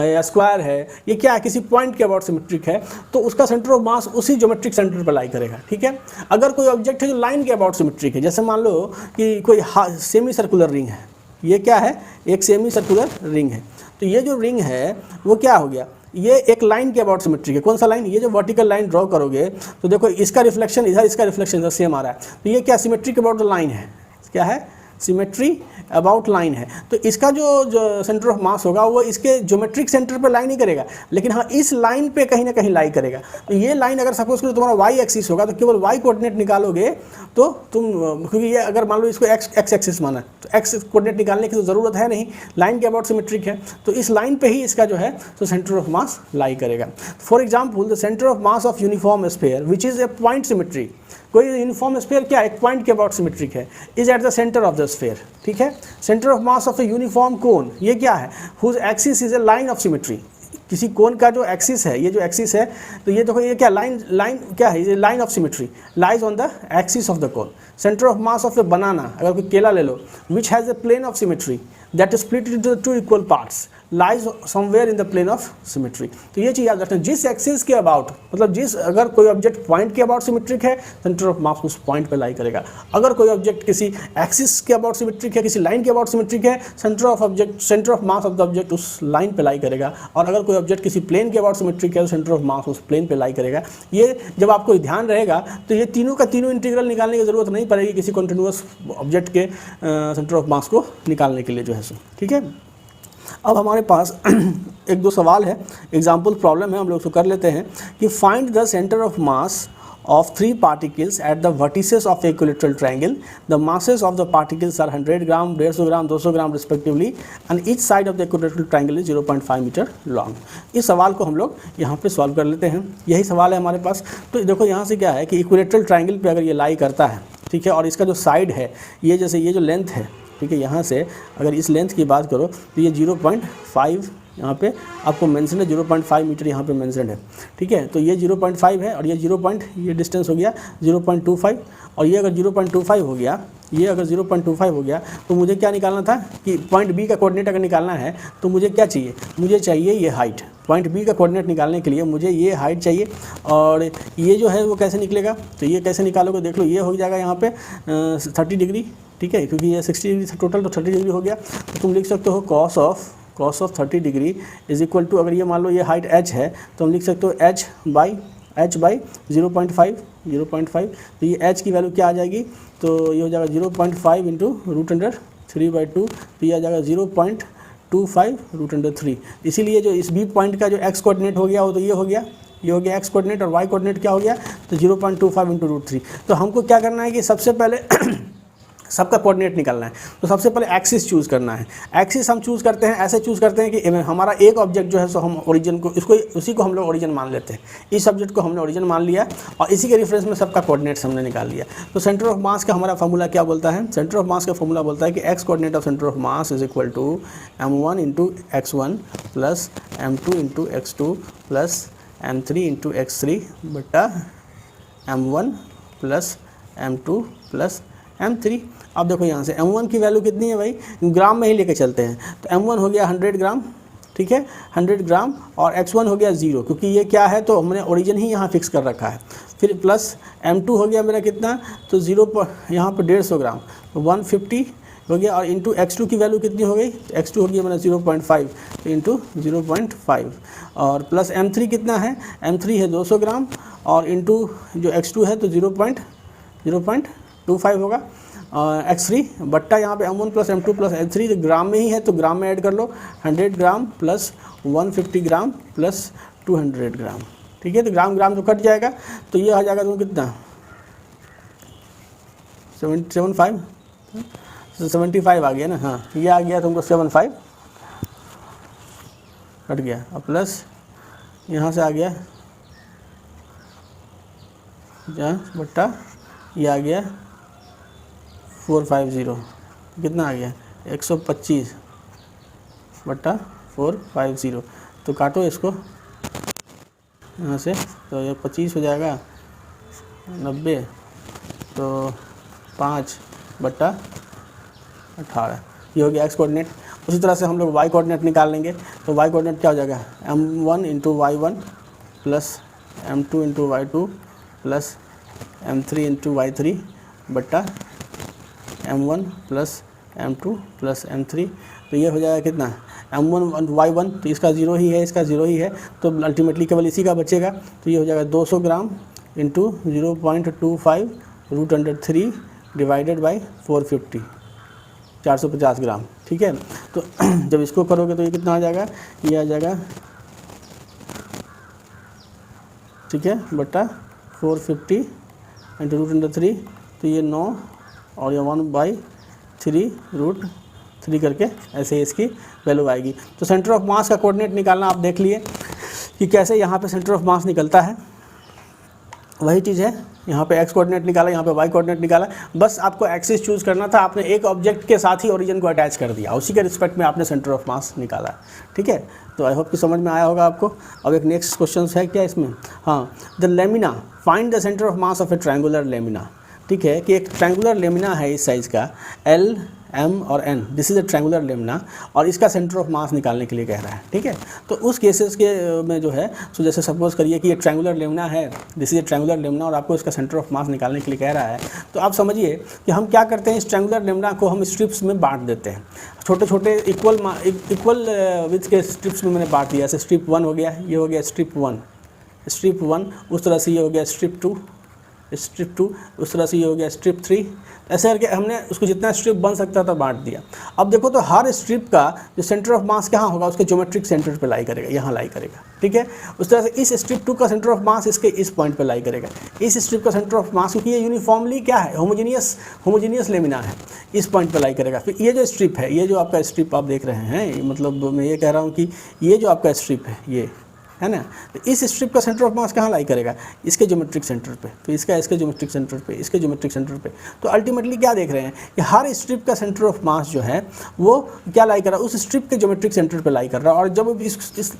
या स्क्वायर है, ये क्या है, किसी पॉइंट के अबाउट सिमेट्रिक है, तो उसका सेंटर ऑफ मास उसी ज्योमेट्रिक सेंटर पर लाई करेगा, ठीक है। अगर कोई ऑब्जेक्ट है जो लाइन के अबाउट सिमेट्रिक है, जैसे मान लो कि कोई सेमी सर्कुलर रिंग है, ये क्या है, एक सेमी सर्कुलर रिंग है, तो ये जो रिंग है वो क्या हो गया, ये एक लाइन के अबाउट सिमेट्रिक है। कौन सा लाइन? ये जो वर्टिकल लाइन ड्रॉ करोगे तो देखो इसका रिफ्लेक्शन इधर, इसका रिफ्लेक्शन इधर सेम आ रहा है, तो ये क्या सिमेट्रिक अबाउट द लाइन है, क्या है? सिमेट्री अबाउट लाइन है। तो इसका जो सेंटर ऑफ मास होगा वो इसके ज्योमेट्रिक सेंटर पर लाई नहीं करेगा, लेकिन हाँ इस लाइन पे कहीं ना कहीं लाई करेगा। तो ये लाइन अगर सपोज करो तुम्हारा वाई एक्सिस होगा तो केवल वाई कोऑर्डिनेट निकालोगे तो तुम, क्योंकि ये अगर मान लो इसको एक्स एक्सिस माना तो एक्स कोऑर्डिनेट निकालने की तो ज़रूरत है नहीं, लाइन के अबाउट सिमेट्रिक है, तो इस लाइन पे ही इसका जो है तो सेंटर ऑफ मास लाई करेगा। For example the centre of mass of uniform sphere which is a point symmetry, कोई यूनिफॉर्म स्फीयर क्या एक पॉइंट के अबाउट सिमेट्रिक है, is at the centre of the sphere, ठीक है। Centre of mass of a uniform cone, ये क्या है? Whose axis is a line of symmetry, किसी कोन का जो एक्सिस है, ये जो एक्सिस है तो ये देखो ये क्या लाइन क्या है? ये line of symmetry lies on the axis of the cone. Centre of mass of a banana, अगर कोई केला ले लो, which has a plane of symmetry that is split into two equal parts lies somewhere in the plane of symmetry. तो ये चीज़ याद रखना, जिस एक्सिस के अबाउट, मतलब जिस, अगर कोई ऑब्जेक्ट पॉइंट के अबाउट सिमेट्रिक है सेंटर ऑफ मास उस पॉइंट पे लाई करेगा। अगर कोई ऑब्जेक्ट किसी एक्सिस के अबाउट सिमेट्रिक है, किसी लाइन के अबाउट सिमेट्रिक है, centre of mass of the object उस लाइन पे लाई करेगा। और अगर कोई ऑब्जेक्ट किसी प्लेन के अबाउट सिमेट्रिक है तो सेंटर ऑफ मास उस प्लेन पे लाई करेगा। ये जब आपको ध्यान रहेगा तो ये तीनों का तीनों इंटीग्रल निकालने की जरूरत नहीं पड़ेगी किसी कंटिन्यूअस ऑब्जेक्ट के सेंटर ऑफ मास को निकालने के लिए जो है सो, ठीक है। अब हमारे पास एक दो सवाल है, एग्जाम्पल प्रॉब्लम है, हम लोग उसको कर लेते हैं कि find the centre of mass of 3 particles at the vertices of equilateral triangle. The masses of the particles are 100 gram, 150 gram, 200 gram respectively, and each side of the equilateral triangle is 0.5 metre long. इस सवाल को हम लोग यहाँ पे solve कर लेते हैं। यही सवाल है हमारे पास। तो देखो यहाँ से क्या है कि इक्विलेटरल ट्राइंगल पे अगर ये लाई करता है, ठीक है, और इसका जो साइड है, ये जैसे ये जो लेंथ है, ठीक है, यहाँ से अगर इस लेंथ की बात करो तो ये 0.5 यहाँ पे आपको मेंशन है, 0.5 मीटर यहाँ पे मेंशन है, ठीक है। तो ये 0.5 है और ये ये डिस्टेंस हो गया 0.25, और ये अगर 0.25 हो गया, ये अगर 0.25 हो गया तो मुझे क्या निकालना था कि पॉइंट बी का कोऑर्डिनेट अगर निकालना है तो मुझे क्या चाहिए? मुझे चाहिए ये हाइट। पॉइंट बी का कोऑर्डिनेट निकालने के लिए मुझे ये हाइट चाहिए, और ये जो है वो कैसे निकलेगा? तो ये कैसे निकालोगे? देख लो, ये हो जाएगा यहाँ पे 30 डिग्री, ठीक है, क्योंकि ये 60 डिग्री टोटल, तो 30 डिग्री हो गया। तो तुम लिख सकते हो cos of 30 degree is equal to, अगर ये मान लो ये हाइट h है तो हम लिख सकते हो h बाई 0.5। तो ये h की वैल्यू क्या आ जाएगी? तो ये हो जाएगा 0.5 इंटू √3/2, तो ये आ जाएगा 0.25 √3। इसीलिए जो इस बी पॉइंट का जो x कोऑर्डिनेट हो गया वो तो ये हो गया x कोऑर्डिनेट, और y कोऑर्डिनेट क्या हो गया? तो 0.25 इंटू √3। तो हमको क्या करना है कि सबसे पहले सबका कोऑर्डिनेट निकालना है। तो सबसे पहले एक्सिस चूज़ करना है। एक्सिस हम चूज़ करते हैं, ऐसे चूज़ करते हैं कि हमारा एक ऑब्जेक्ट जो है सो हम ओरिजिन को, उसी को हम लोग ओरिजिन मान लेते हैं। इस ऑब्जेक्ट को हमने ओरिजिन मान लिया और इसी के रेफरेंस में सबका कोऑर्डिनेट्स हमने निकाल लिया। तो सेंटर ऑफ मास का हमारा फॉर्मूला क्या बोलता है? सेंटर ऑफ मास का फॉर्मूला बोलता है कि x coordinate of centre of mass is equal to m1 into x1 plus m2 into x2 plus m3 into x3 बटा m1 plus m2 plus m3। अब देखो यहाँ से m1 की वैल्यू कितनी है भाई? ग्राम में ही लेके चलते हैं। तो m1 हो गया 100 ग्राम, ठीक है, 100 ग्राम, और x1 हो गया 0, क्योंकि ये क्या है तो हमने ओरिजिन ही यहाँ फिक्स कर रखा है। फिर प्लस m2 हो गया मेरा कितना? तो 0 पर यहाँ पर 150 ग्राम, 150 हो गया, और इंटू x2 की वैल्यू कितनी हो गई? तो x2 हो गया मेरा 0.5 इंटू 0.5, और प्लस m3 कितना है? m3 है 200 ग्राम, और इंटू जो x2 है तो 0.25 होगा, x3 बट्टा यहाँ पे m1 plus m2 plus m3 तो ग्राम में ही है तो ग्राम में ऐड कर लो, 100 ग्राम प्लस 150 ग्राम प्लस 200 ग्राम, ठीक है। तो ग्राम ग्राम तो कट जाएगा, तो ये आ जाएगा तुम कितना? 75 आ गया ना, हाँ ये आ गया तुमको 75 कट गया, और प्लस यहाँ से आ गया बट्टा ये आ गया 450, कितना आ गया? 125 बट्टा 450। तो काटो इसको यहाँ से, तो ये 25 हो जाएगा 90, तो 5 बट्टा 18, ये हो गया एक्स कोऑर्डिनेट। उसी तरह से हम लोग वाई कोऑर्डिनेट निकाल लेंगे। तो वाई कोऑर्डिनेट क्या हो जाएगा? m1 into y1 plus m2 into y2 plus m3 into y3 बट्टा m1 plus m2 plus m3 तो ये हो जाएगा कितना m1 y1, तो इसका 0 ही है, इसका 0 ही है, तो अल्टीमेटली केवल इसी का बचेगा। तो ये हो जाएगा 200 ग्राम इंटू 0.25 √3 डिवाइडेड बाई 450, 450 ग्राम। ठीक है, तो जब इसको करोगे तो ये कितना आ जाएगा, ये आ जाएगा, ठीक है, बटा 450 इंटू √3, तो ये 9 और ये 1/3 √3 करके ऐसे इसकी वैल्यू आएगी। तो सेंटर ऑफ मास का कोऑर्डिनेट निकालना आप देख लिए कि कैसे यहाँ पे सेंटर ऑफ मास निकलता है। वही चीज़ है, यहाँ पे एक्स कोऑर्डिनेट निकाला, यहाँ पे वाई कोऑर्डिनेट निकाला, बस आपको एक्सिस चूज़ करना था, आपने एक ऑब्जेक्ट के साथ ही ओरिजिन को अटैच कर दिया, उसी के रिस्पेक्ट में आपने सेंटर ऑफ मास निकाला। ठीक है, तो आई होप कि समझ में आया होगा आपको। अब एक नेक्स्ट क्वेश्चन है क्या इसमें, हाँ, the lamina, find the centre of mass of A triangular lamina. ठीक है, कि एक ट्रायंगुलर लेमिना है इस साइज़ का, L, M और N, this is a triangular lamina, और इसका सेंटर ऑफ मास निकालने के लिए कह रहा है। ठीक है, तो उस केसेस के में जो है, सो जैसे सपोज करिए कि ये ट्रायंगुलर लेमिना है, this is a triangular lamina, और आपको इसका सेंटर ऑफ मास निकालने के लिए कह रहा है। तो आप समझिए कि हम क्या करते हैं, इस ट्रायंगुलर लेमिना को हम स्ट्रिप्स में बांट देते हैं, छोटे छोटे इक्वल विथ के स्ट्रिप्स में मैंने बांट दिया। जैसे स्ट्रिप 1 हो गया, ये हो गया स्ट्रिप 1, उस तरह से ये हो गया स्ट्रिप 2, उस तरह से ये हो गया स्ट्रिप 3, ऐसे करके हमने उसको जितना स्ट्रिप बन सकता था बांट दिया। अब देखो तो हर स्ट्रिप का जो सेंटर ऑफ मास कहाँ होगा, उसके ज्योमेट्रिक सेंटर पे लाई करेगा, यहाँ लाई करेगा। ठीक है, उस तरह से इस स्ट्रिप 2 का सेंटर ऑफ मास इसके इस पॉइंट पे लाई करेगा, इस स्ट्रिप का सेंटर ऑफ मास, क्योंकि ये यूनिफॉर्मली क्या है, होमोजीनियस लेमिना है, इस पॉइंट पे लाई करेगा। फिर ये जो स्ट्रिप है, ये जो आपका स्ट्रिप आप देख रहे हैं, मतलब मैं ये कह रहा हूँ कि ये जो आपका स्ट्रिप है, ये है ना, तो इस स्ट्रिप का सेंटर ऑफ मास कहाँ लाई करेगा, इसके ज्योमेट्रिक सेंटर पे, तो इसका इसके ज्योमेट्रिक सेंटर पे, इसके ज्योमेट्रिक सेंटर पे। तो अल्टीमेटली क्या देख रहे हैं कि हर स्ट्रिप का सेंटर ऑफ मास जो है वो क्या लाई कर रहा है, उस स्ट्रिप के ज्योमेट्रिक सेंटर पे लाई कर रहा है। और जब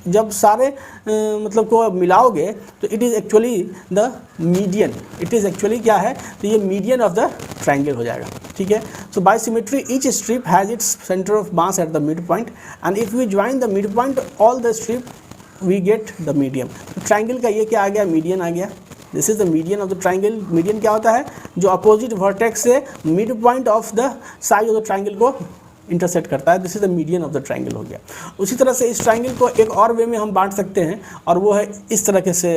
जब सारे मतलब को मिलाओगे तो it is actually the median, it is actually क्या है, तो ये मीडियन ऑफ द ट्रायंगल हो जाएगा। ठीक है, so by symmetry each strip has its centre of mass at the mid point, and if we join the mid point all the strip we get the medium. तो triangle का ये क्या आ गया, मीडियन आ गया, this is the median of the triangle. Median क्या होता है, जो अपोजिट वर्टेक्स से mid point of the side of the triangle को इंटरसेक्ट करता है, this is the median of the triangle हो गया। उसी तरह से इस ट्रायंगल को एक और वे में हम बांट सकते हैं, और वो है इस तरह के से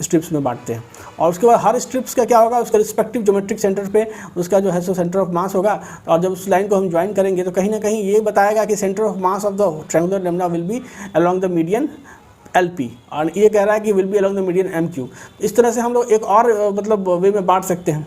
स्ट्रिप्स में बांटते हैं। और उसके बाद हर स्ट्रिप्स का क्या होगा, उसका रिस्पेक्टिव ज्योमेट्रिक सेंटर पे उसका जो है सो सेंटर ऑफ मास होगा। और जब उस लाइन को हम ज्वाइन करेंगे तो कहीं ना कहीं ये बताएगा कि centre of mass of the triangular lamina will be along the median LP, और ये कह रहा है कि will be along the median MQ। इस तरह से हम लोग एक और मतलब वे में बांट सकते हैं।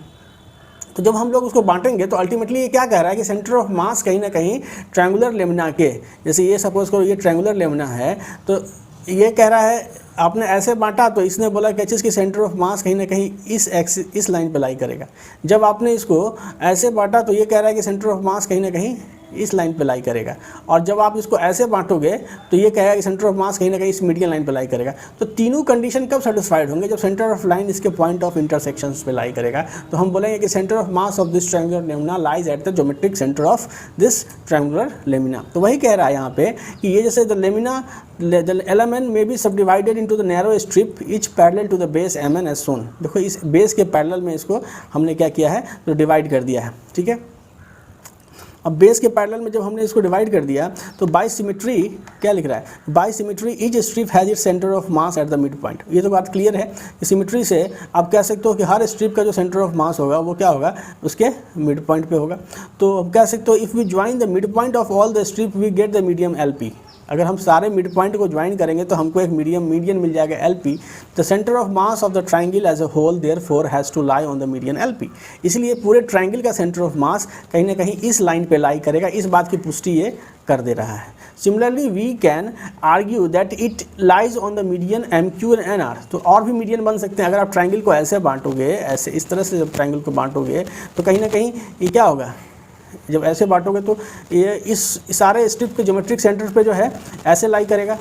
तो जब हम लोग उसको बांटेंगे तो अल्टीमेटली ये क्या कह रहा है कि सेंटर ऑफ मास कहीं ना कहीं ट्रायंगुलर लेमिना के, जैसे ये सपोज करो ये ट्रायंगुलर लेमिना है, तो ये कह रहा है आपने ऐसे बांटा तो इसने बोला कि इसकी सेंटर ऑफ मास कहीं ना कहीं इस लाइन पे लाई करेगा। जब आपने इसको ऐसे बांटा तो ये कह रहा है कि सेंटर ऑफ मास कहीं ना कहीं इस लाइन पे लाई करेगा। और जब आप इसको ऐसे बांटोगे तो ये कहेगा कि सेंटर ऑफ मास कहीं ना कहीं इस मीडियन लाइन पे लाई करेगा। तो तीनों कंडीशन कब सेटिस्फाइड होंगे, जब सेंटर ऑफ लाइन इसके पॉइंट ऑफ इंटरसेक्शंस पे लाई करेगा। तो हम बोलेंगे कि centre of mass of this triangular lamina lies at the geometric centre of this triangular lamina. तो वही कह रहा है यहाँ पे कि ये जैसे द लेमिना द एलिमेंट में be subdivided into the narrow strip each parallel to the base MN as shown. देखो इस बेस के पैरेलल में इसको हमने क्या किया है, तो डिवाइड कर दिया है। ठीक है, अब बेस के पैरेलल में जब हमने इसको डिवाइड कर दिया तो बाय सिमेट्री क्या लिख रहा है, by symmetry each strip has its centre of mass at the mid point. ये तो बात क्लियर है कि सिमेट्री से आप कह सकते हो कि हर स्ट्रिप का जो सेंटर ऑफ मास होगा वो क्या होगा, उसके मिड पॉइंट पे होगा। तो अब कह सकते हो if we join the mid point of all the strip we get the medium LP। अगर हम सारे मिड पॉइंट को ज्वाइन करेंगे तो हमको एक मीडियन मिल जाएगा LP। The centre of mass of the triangle as a whole therefore has to lie on the median LP। इसलिए पूरे ट्रायंगल का सेंटर ऑफ मास कहीं ना कहीं इस लाइन पे लाई करेगा, इस बात की पुष्टि ये कर दे रहा है। Similarly we can argue that it lies on the median MQ and NR। तो और भी मीडियन बन सकते हैं। अगर आप ट्रायंगल को ऐसे बांटोगे, ऐसे इस तरह से जब ट्रायंगल को बांटोगे तो कहीं ना कहीं ये क्या होगा, जब ऐसे बांटोगे तो ये इस सारे स्ट्रिप के ज्योमेट्रिक सेंटर पे जो है ऐसे लाई करेगा।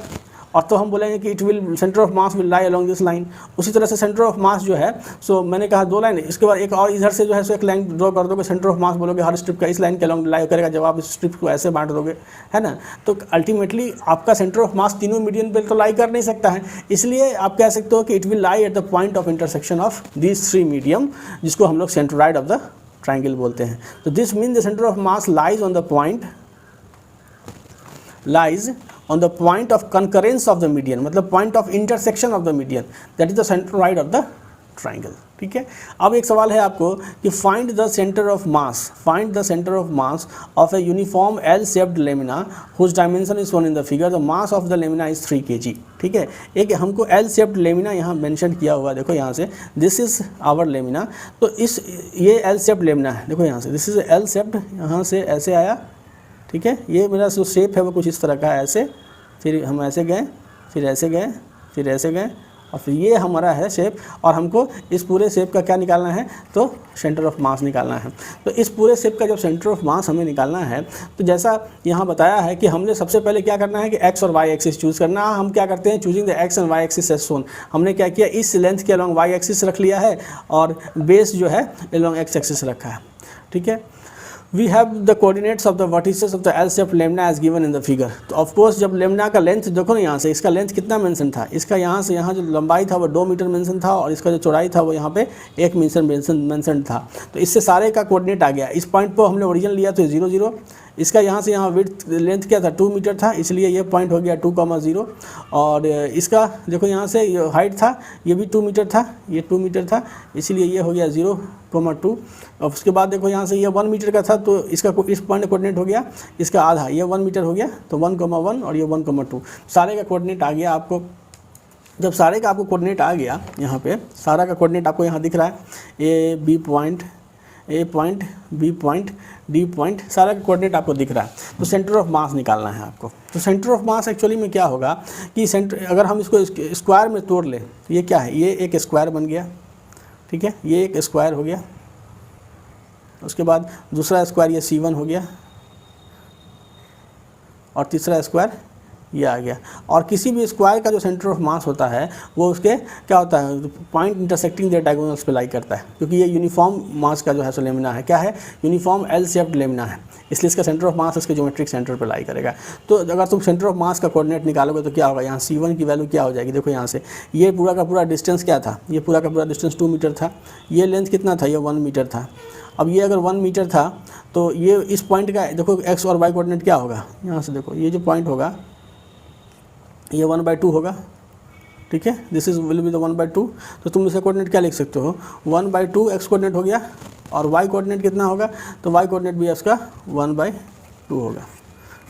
और तो हम बोलेंगे कि it will centre of mass will lie along this line. उसी तरह से सेंटर ऑफ मास जो है, सो मैंने कहा 2 लाइन, इसके बाद एक और इधर से जो है सो एक लाइन ड्रॉ कर दोगे, सेंटर ऑफ मास बोलोगे हर स्ट्रिप का इस लाइन के अलोंग लाई करेगा। जब आप इस स्ट्रिप को ऐसे बांट दोगे, है ना, तो अल्टीमेटली आपका सेंटर ऑफ मास तीनों मीडियन पे तो लाई कर नहीं सकता है। इसलिए आप कह सकते हो कि it will lie at the point of intersection of this 3 medium, जिसको हम लोग सेंट्रोइड ऑफ द ट्रायंगल बोलते हैं। तो this mean the centre of mass lies on the point lies on the point of concurrence of the median, मतलब point of intersection of the median, that is the centroid of the triangle. ठीक है, अब एक सवाल है आपको कि find the centre of mass, find the centre of mass of a uniform L shaped lamina whose dimension is shown in the figure, the mass of the lamina is 3 kg। ठीक है, एक हमको एल शेप्ड लेमिना यहाँ mention किया हुआ है, देखो यहाँ से दिस इज आवर लेमिना, तो इस ये एल शेप्ड लेमिना है, देखो यहाँ से दिस इज एल शेप्ड, यहाँ से ऐसे आया। ठीक है, ये मेरा जो शेप है वो कुछ इस तरह का है, ऐसे, फिर हम ऐसे गए, फिर ऐसे गए, फिर ऐसे गए, और फिर ये हमारा है शेप, और हमको इस पूरे शेप का क्या निकालना है, तो सेंटर ऑफ मास निकालना है। तो इस पूरे शेप का जब सेंटर ऑफ मास हमें निकालना है, तो जैसा यहाँ बताया है कि हमने सबसे पहले क्या करना है कि एक्स और वाई एक्सिस चूज़ करना है। हम क्या करते हैं, choosing the x and y axis as shown, हमने क्या किया, इस लेंथ के अलॉन्ग वाई एक्सिस रख लिया है और बेस जो है अलॉन्ग एक्स एक्सिस रखा है। ठीक है, we have the coordinates of the vertices of the L shape lamina as given in the figure. तो ऑफ कोर्स जब लेमना का लेंथ देखो ना, यहाँ से इसका लेंथ कितना मेंशन था, इसका यहाँ से यहाँ जो लंबाई था वो 2 मीटर मेंशन था, और इसका जो चौड़ाई था वो यहाँ पे 1 मीटर मेंशन था। तो इससे सारे का कोऑर्डिनेट आ गया। इस पॉइंट पर हमने ओरिजिन लिया तो 0 0, इसका यहाँ से यहाँ विड्थ लेंथ क्या था 2 मीटर था, इसलिए ये पॉइंट हो गया 2,0, और इसका देखो यहाँ से हाइट था, ये भी 2 मीटर था, ये 2 मीटर था, इसलिए ये हो गया 0,2। और उसके बाद देखो यहाँ से ये 1 मीटर का था, तो इसका इस पॉइंट कोऑर्डिनेट हो गया इसका आधा, ये 1 मीटर हो गया, तो 1,1 और ये 1,2, सारे का कोऑर्डिनेट आ गया आपको। जब सारे का आपको कोऑर्डिनेट आ गया, यहाँ पे सारा का कोऑर्डिनेट आपको यहाँ दिख रहा है, A B point, B point, D point, सारा का कोऑर्डिनेट आपको दिख रहा है। तो सेंटर ऑफ मास निकालना है आपको। तो सेंटर ऑफ मास एक्चुअली में क्या होगा कि सेंटर, अगर हम इसको स्क्वायर में तोड़ लें, ये क्या है, ये एक स्क्वायर बन गया। ठीक है, ये एक स्क्वायर हो गया, उसके बाद दूसरा स्क्वायर ये C1 हो गया, और तीसरा स्क्वायर ये आ गया। और किसी भी स्क्वायर का जो सेंटर ऑफ मास होता है वो उसके क्या होता है, पॉइंट इंटरसेक्टिंग द डायगोनल्स पे लाई करता है, क्योंकि ये यूनिफॉर्म मास का जो है सो लेमिना है, क्या है, यूनिफॉर्म एल शेप्ड लेमिना है, इसलिए इसका सेंटर ऑफ मास इसके ज्योमेट्रिक सेंटर पर लाई करेगा। तो अगर तुम सेंटर ऑफ मास का कोऑर्डिनेट निकालोगे तो क्या होगा, यहाँ C1 की वैल्यू क्या हो जाएगी, देखो यहाँ से ये पूरा का पूरा डिस्टेंस क्या था, ये पूरा का पूरा डिस्टेंस 2 मीटर था, ये लेंथ कितना था, ये 1 मीटर था। अब ये अगर 1 मीटर था तो ये इस पॉइंट का देखो एक्स और वाई कोऑर्डिनेट क्या होगा, यहाँ से देखो ये जो पॉइंट होगा ये 1/2 होगा। ठीक है, this is will be the 1/2। तो तुम इसे कोऑर्डिनेट क्या लिख सकते हो, 1/2 एक्स कोऑर्डिनेट हो गया, और वाई कोऑर्डिनेट कितना होगा, तो वाई कोऑर्डिनेट भी इसका 1/2 होगा।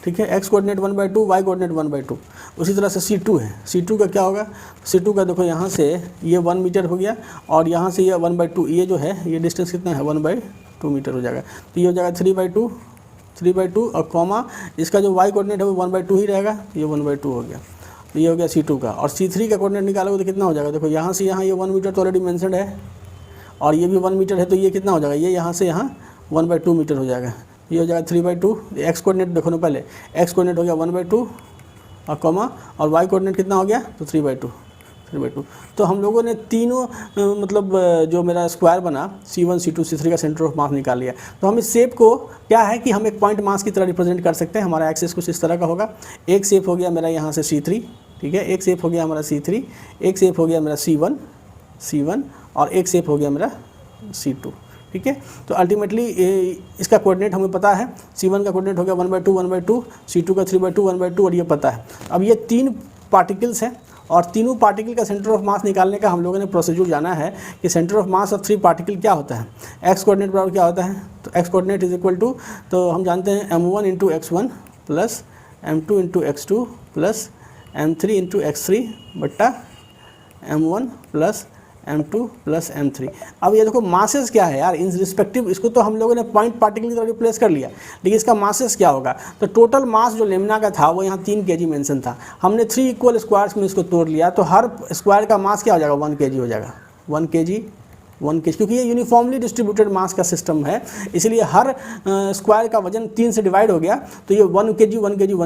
ठीक है, एक्स कोऑर्डिनेट 1/2, वाई कोऑर्डिनेट 1/2। उसी तरह से C2 है, C2 का क्या होगा, C2 का देखो यहाँ से ये 1 मीटर हो गया, और यहाँ से ये 1/2, ये जो है ये डिस्टेंस कितना है 1/2 मीटर हो जाएगा। तो ये हो जाएगा 3/2 और कॉमा इसका जो वाई कोऑर्डिनेट है वो 1/2 ही रहेगा, ये 1/2 हो गया। तो ये हो गया C2 का। और C3 का कोऑर्डिनेट निकालोगे तो कितना हो जाएगा, देखो यहाँ से यहाँ ये 1 मीटर तो ऑलरेडी मेंशन्ड है, और ये भी 1 मीटर है, तो ये कितना हो जाएगा, ये यहाँ से यहाँ 1/2 मीटर हो जाएगा, ये हो जाएगा 3/2। एक्स कोऑर्डिनेट देखो ना, पहले एक्स कोऑर्डिनेट हो गया 1/2 और कॉमा, और वाई कोऑर्डिनेट कितना हो गया, तो 3/2। तो हम लोगों ने तीनों मतलब जो मेरा स्क्वायर बना C1 C2 C3 का सेंटर ऑफ मास निकाल लिया। तो हम इस शेप को क्या है कि हम एक पॉइंट मास की तरह रिप्रेजेंट कर सकते हैं। हमारा एक्सिस कुछ इस तरह का होगा, एक शेप हो गया मेरा यहाँ से C3, ठीक है, एक शेप हो गया हमारा C3, एक शेप हो गया मेरा C1 और एक शेप हो गया मेरा C2। ठीक है, तो अल्टीमेटली इसका कोऑर्डिनेट हमें पता है, C1 का कोऑर्डिनेट हो गया 1/2, C2 का 3/2, 1/2, और ये पता है। अब ये 3 पार्टिकल्स हैं, और तीनों पार्टिकल का सेंटर ऑफ मास निकालने का हम लोगों ने प्रोसीजर जाना है कि centre of mass of 3 particle क्या होता है। एक्स कोऑर्डिनेट बराबर क्या होता है, तो x coordinate is equal to, तो हम जानते हैं m1 into x1 plus m2 into x2 plus m3 into x3 बट्टा m1 plus m2 plus m3। अब ये देखो मासेस क्या है यार इन रिस्पेक्टिव, इसको तो हम लोगों ने पॉइंट पार्टिकल की तरह रिप्लेस कर लिया, लेकिन इसका मासेस क्या होगा, तो टोटल मास जो लेमिना का था वो यहाँ 3 kg मेंशन था। हमने 3 इक्वल स्क्वायर्स में इसको तोड़ लिया, तो हर स्क्वायर का मास क्या हो जाएगा 1 kg हो जाएगा, 1 kg, क्योंकि ये यूनिफॉर्मली डिस्ट्रीब्यूटेड मास का सिस्टम है, इसलिए हर स्क्वायर का वजन 3 से डिवाइड हो गया, तो ये 1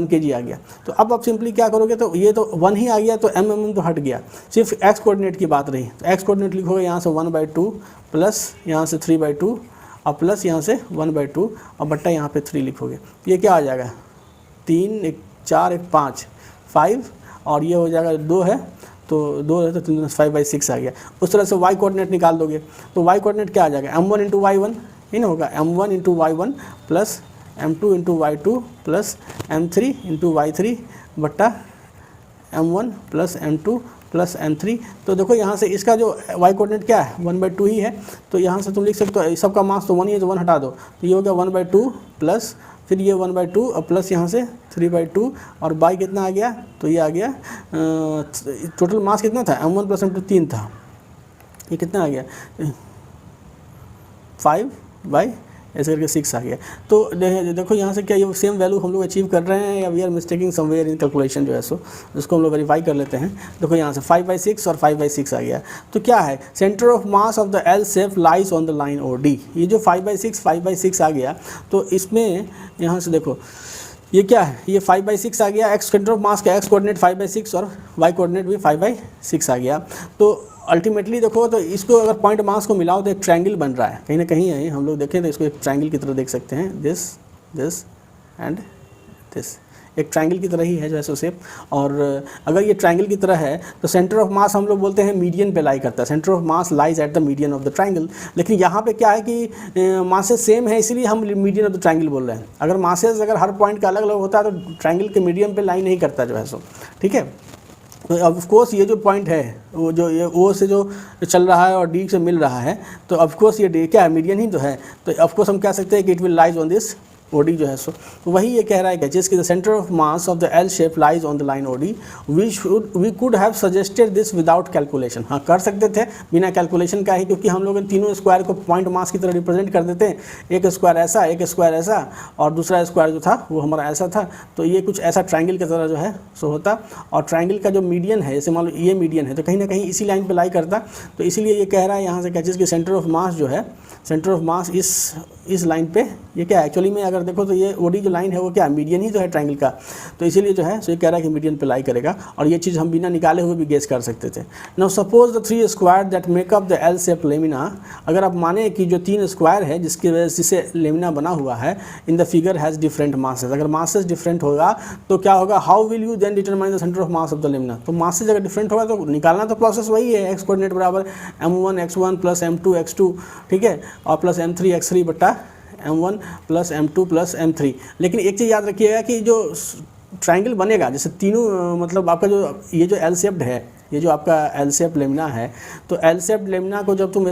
kg आ गया। तो अब आप सिंपली क्या करोगे, तो ये तो 1 ही आ गया, तो mm तो हट गया, सिर्फ एक्स कोऑर्डिनेट की बात रही। तो एक्स कोऑर्डिनेट लिखोगे यहाँ से 1/2 प्लस यहाँ से 3/2 और प्लस यहाँ से 1/2 और बट्टा यहाँ पे 3 लिखोगे, ये क्या आ जाएगा 3 1 4 1 5 और ये हो जाएगा 2 है, तो 2 है तो 3 5/6 आ गया। उस तरह से y कोऑर्डिनेट निकाल दोगे, तो y कोऑर्डिनेट क्या आ जाएगा m1 इंटू y1, ही ना होगा m1 into y1 plus m2 into y2 plus m3 into y3 बट्टा m1 plus m2 plus m3। तो देखो यहाँ से इसका जो y कोऑर्डिनेट क्या है 1/2 ही है, तो यहाँ से तुम लिख सकते हो सबका मास तो 1 ही है, तो 1 हटा दो, तो ये हो गया 1/2 प्लस फिर ये 1/2 और प्लस यहाँ से 3/2 और बाई कितना आ गया, तो ये आ गया टोटल मास कितना था m1 प्लस m2 3 था, ये कितना आ गया 5 ऐसे करके 6 आ गया। तो देखो यहाँ से क्या ये सेम वैल्यू हम लोग अचीव कर रहे हैं या we are mistaking somewhere in calculation जो है सो जिसको हम लोग वेरीफाई कर लेते हैं। देखो यहाँ से 5/6 और 5/6 आ गया। तो क्या है centre of mass of the L shape lies on the line O D. ये जो 5/6 आ गया तो इसमें यहाँ से देखो ये क्या है, ये 5/6 आ गया, एक्स सेंटर ऑफ मास का एक्स कोऑर्डिनेट 5/6 और वाई कोऑर्डिनेट भी 5/6 आ गया। तो अल्टीमेटली देखो तो इसको अगर पॉइंट मास को मिलाओ तो एक ट्रायंगल बन रहा है, कहीं ना कहीं है, हम लोग देखें तो इसको एक ट्रायंगल की तरह देख सकते हैं, दिस एंड दिस एक ट्रायंगल की तरह ही है जो है सो शेप। और अगर ये ट्रायंगल की तरह है तो सेंटर ऑफ मास हम लोग बोलते हैं मीडियन पे लाई करता है, centre of mass lies at the median of the triangle. लेकिन यहाँ पे क्या है कि मासेस सेम है इसीलिए हम मीडियन ऑफ द ट्रायंगल बोल रहे हैं। अगर मासेस अगर हर पॉइंट का अलग अलग होता है तो ट्रायंगल के मीडियम पे लाई नहीं करता जो है सो, ठीक है। तो ऑफ कोर्स ये जो पॉइंट है वो जो ये ओ से जो चल रहा है और डी से मिल रहा है तो ऑफ कोर्स ये डी क्या है, मीडियन ही तो है। तो ऑफ कोर्स हम कह सकते हैं कि it will lies on this OD जो है सो। तो वही ये कह रहा है कि जिसकी the centre of mass of the L shape lies on the line OD we could have suggested this without calculation. हाँ कर सकते थे बिना कैलकुलेशन का ही, क्योंकि हम लोग इन तीनों स्क्वायर को पॉइंट मास की तरह रिप्रेजेंट कर देते हैं, एक स्क्वायर ऐसा एक स्क्वायर ऐसा और दूसरा स्क्वायर जो था वो हमारा ऐसा था। तो ये कुछ ऐसा ट्रायंगल की तरह जो है सो होता और ट्रायंगल का जो मीडियन है जैसे मान लो ये मीडियन है तो कहीं ना कहीं इसी लाइन पर लाई करता। तो इसीलिए ये कह रहा है यहाँ से क्या चीज़ की सेंटर ऑफ मास जो है, सेंटर ऑफ मास इस लाइन पे ये क्या है एक्चुअली में अगर देखो तो ये ओडी जो लाइन है वो क्या मीडियन ही तो है ट्रायंगल का। तो इसीलिए जो है सो ये कह रहा है कि मीडियन पे लाई करेगा और ये चीज़ हम बिना निकाले हुए भी गेस कर सकते थे। Now suppose the 3 square that make up the L shape lamina. अगर आप माने कि जो 3 स्क्वायर है जिसकी वजह से लेमिना बना हुआ है in the figure has different masses. अगर मासेस डिफरेंट होगा तो क्या होगा, how will you then determine the centre of mass of the lamina. तो मासेस अगर डिफरेंट होगा तो निकालना तो प्रोसेस वही है, एक्स कोऑर्डिनेट बराबर m1 x1 plus m2 x2, ठीक है, और प्लस m3 x3 बट्टा m1 plus m2 plus m3। लेकिन एक चीज़ याद रखिएगा कि जो ट्रायंगल बनेगा जैसे तीनों मतलब आपका जो ये जो एल शेप्ड है, ये जो आपका एल शेप लेमिना है, तो एल शेप लेमिना को जब तुम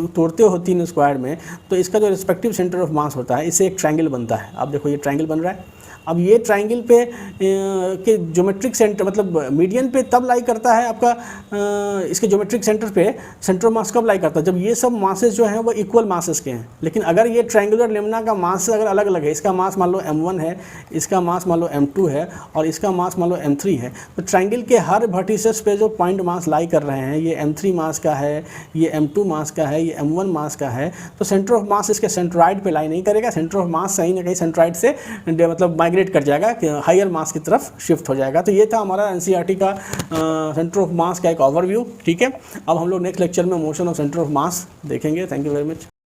तोड़ते हो 3 स्क्वायर में तो इसका जो रिस्पेक्टिव सेंटर ऑफ मास होता है इससे एक ट्रायंगल बनता है। अब देखो ये ट्रायंगल बन रहा है। अब ये ट्रायंगल पे के ज्योमेट्रिक सेंटर मतलब मीडियन पे तब लाई करता है आपका इसके ज्योमेट्रिक सेंटर पे सेंटर ऑफ मास कब लाई करता है जब ये सब मासेस जो हैं वो इक्वल मासेस के हैं। लेकिन अगर ये ट्रायंगुलर लेमिना का मास अगर अलग अलग है, इसका मास मान लो m1 है, इसका मास मान लो m2 है और इसका मास मान लो m3 है, तो ट्रायंगल के हर वर्टिसेस पे जो पॉइंट मास लाई कर रहे हैं ये m3 मास का है, ये m2 मास का है, ये m1 मास का है, तो सेंटर ऑफ मास इसके सेंट्रॉइड पे लाई नहीं करेगा। सेंटर ऑफ मास कहीं ना कहीं सेंट्रॉइड से मतलब माइग्रेट कर जाएगा कि हायर मास की तरफ शिफ्ट हो जाएगा। तो ये था हमारा एनसीईआरटी का सेंटर ऑफ मास का एक ओवरव्यू, ठीक है। अब हम लोग नेक्स्ट लेक्चर में motion of centre of mass देखेंगे। Thank you very much.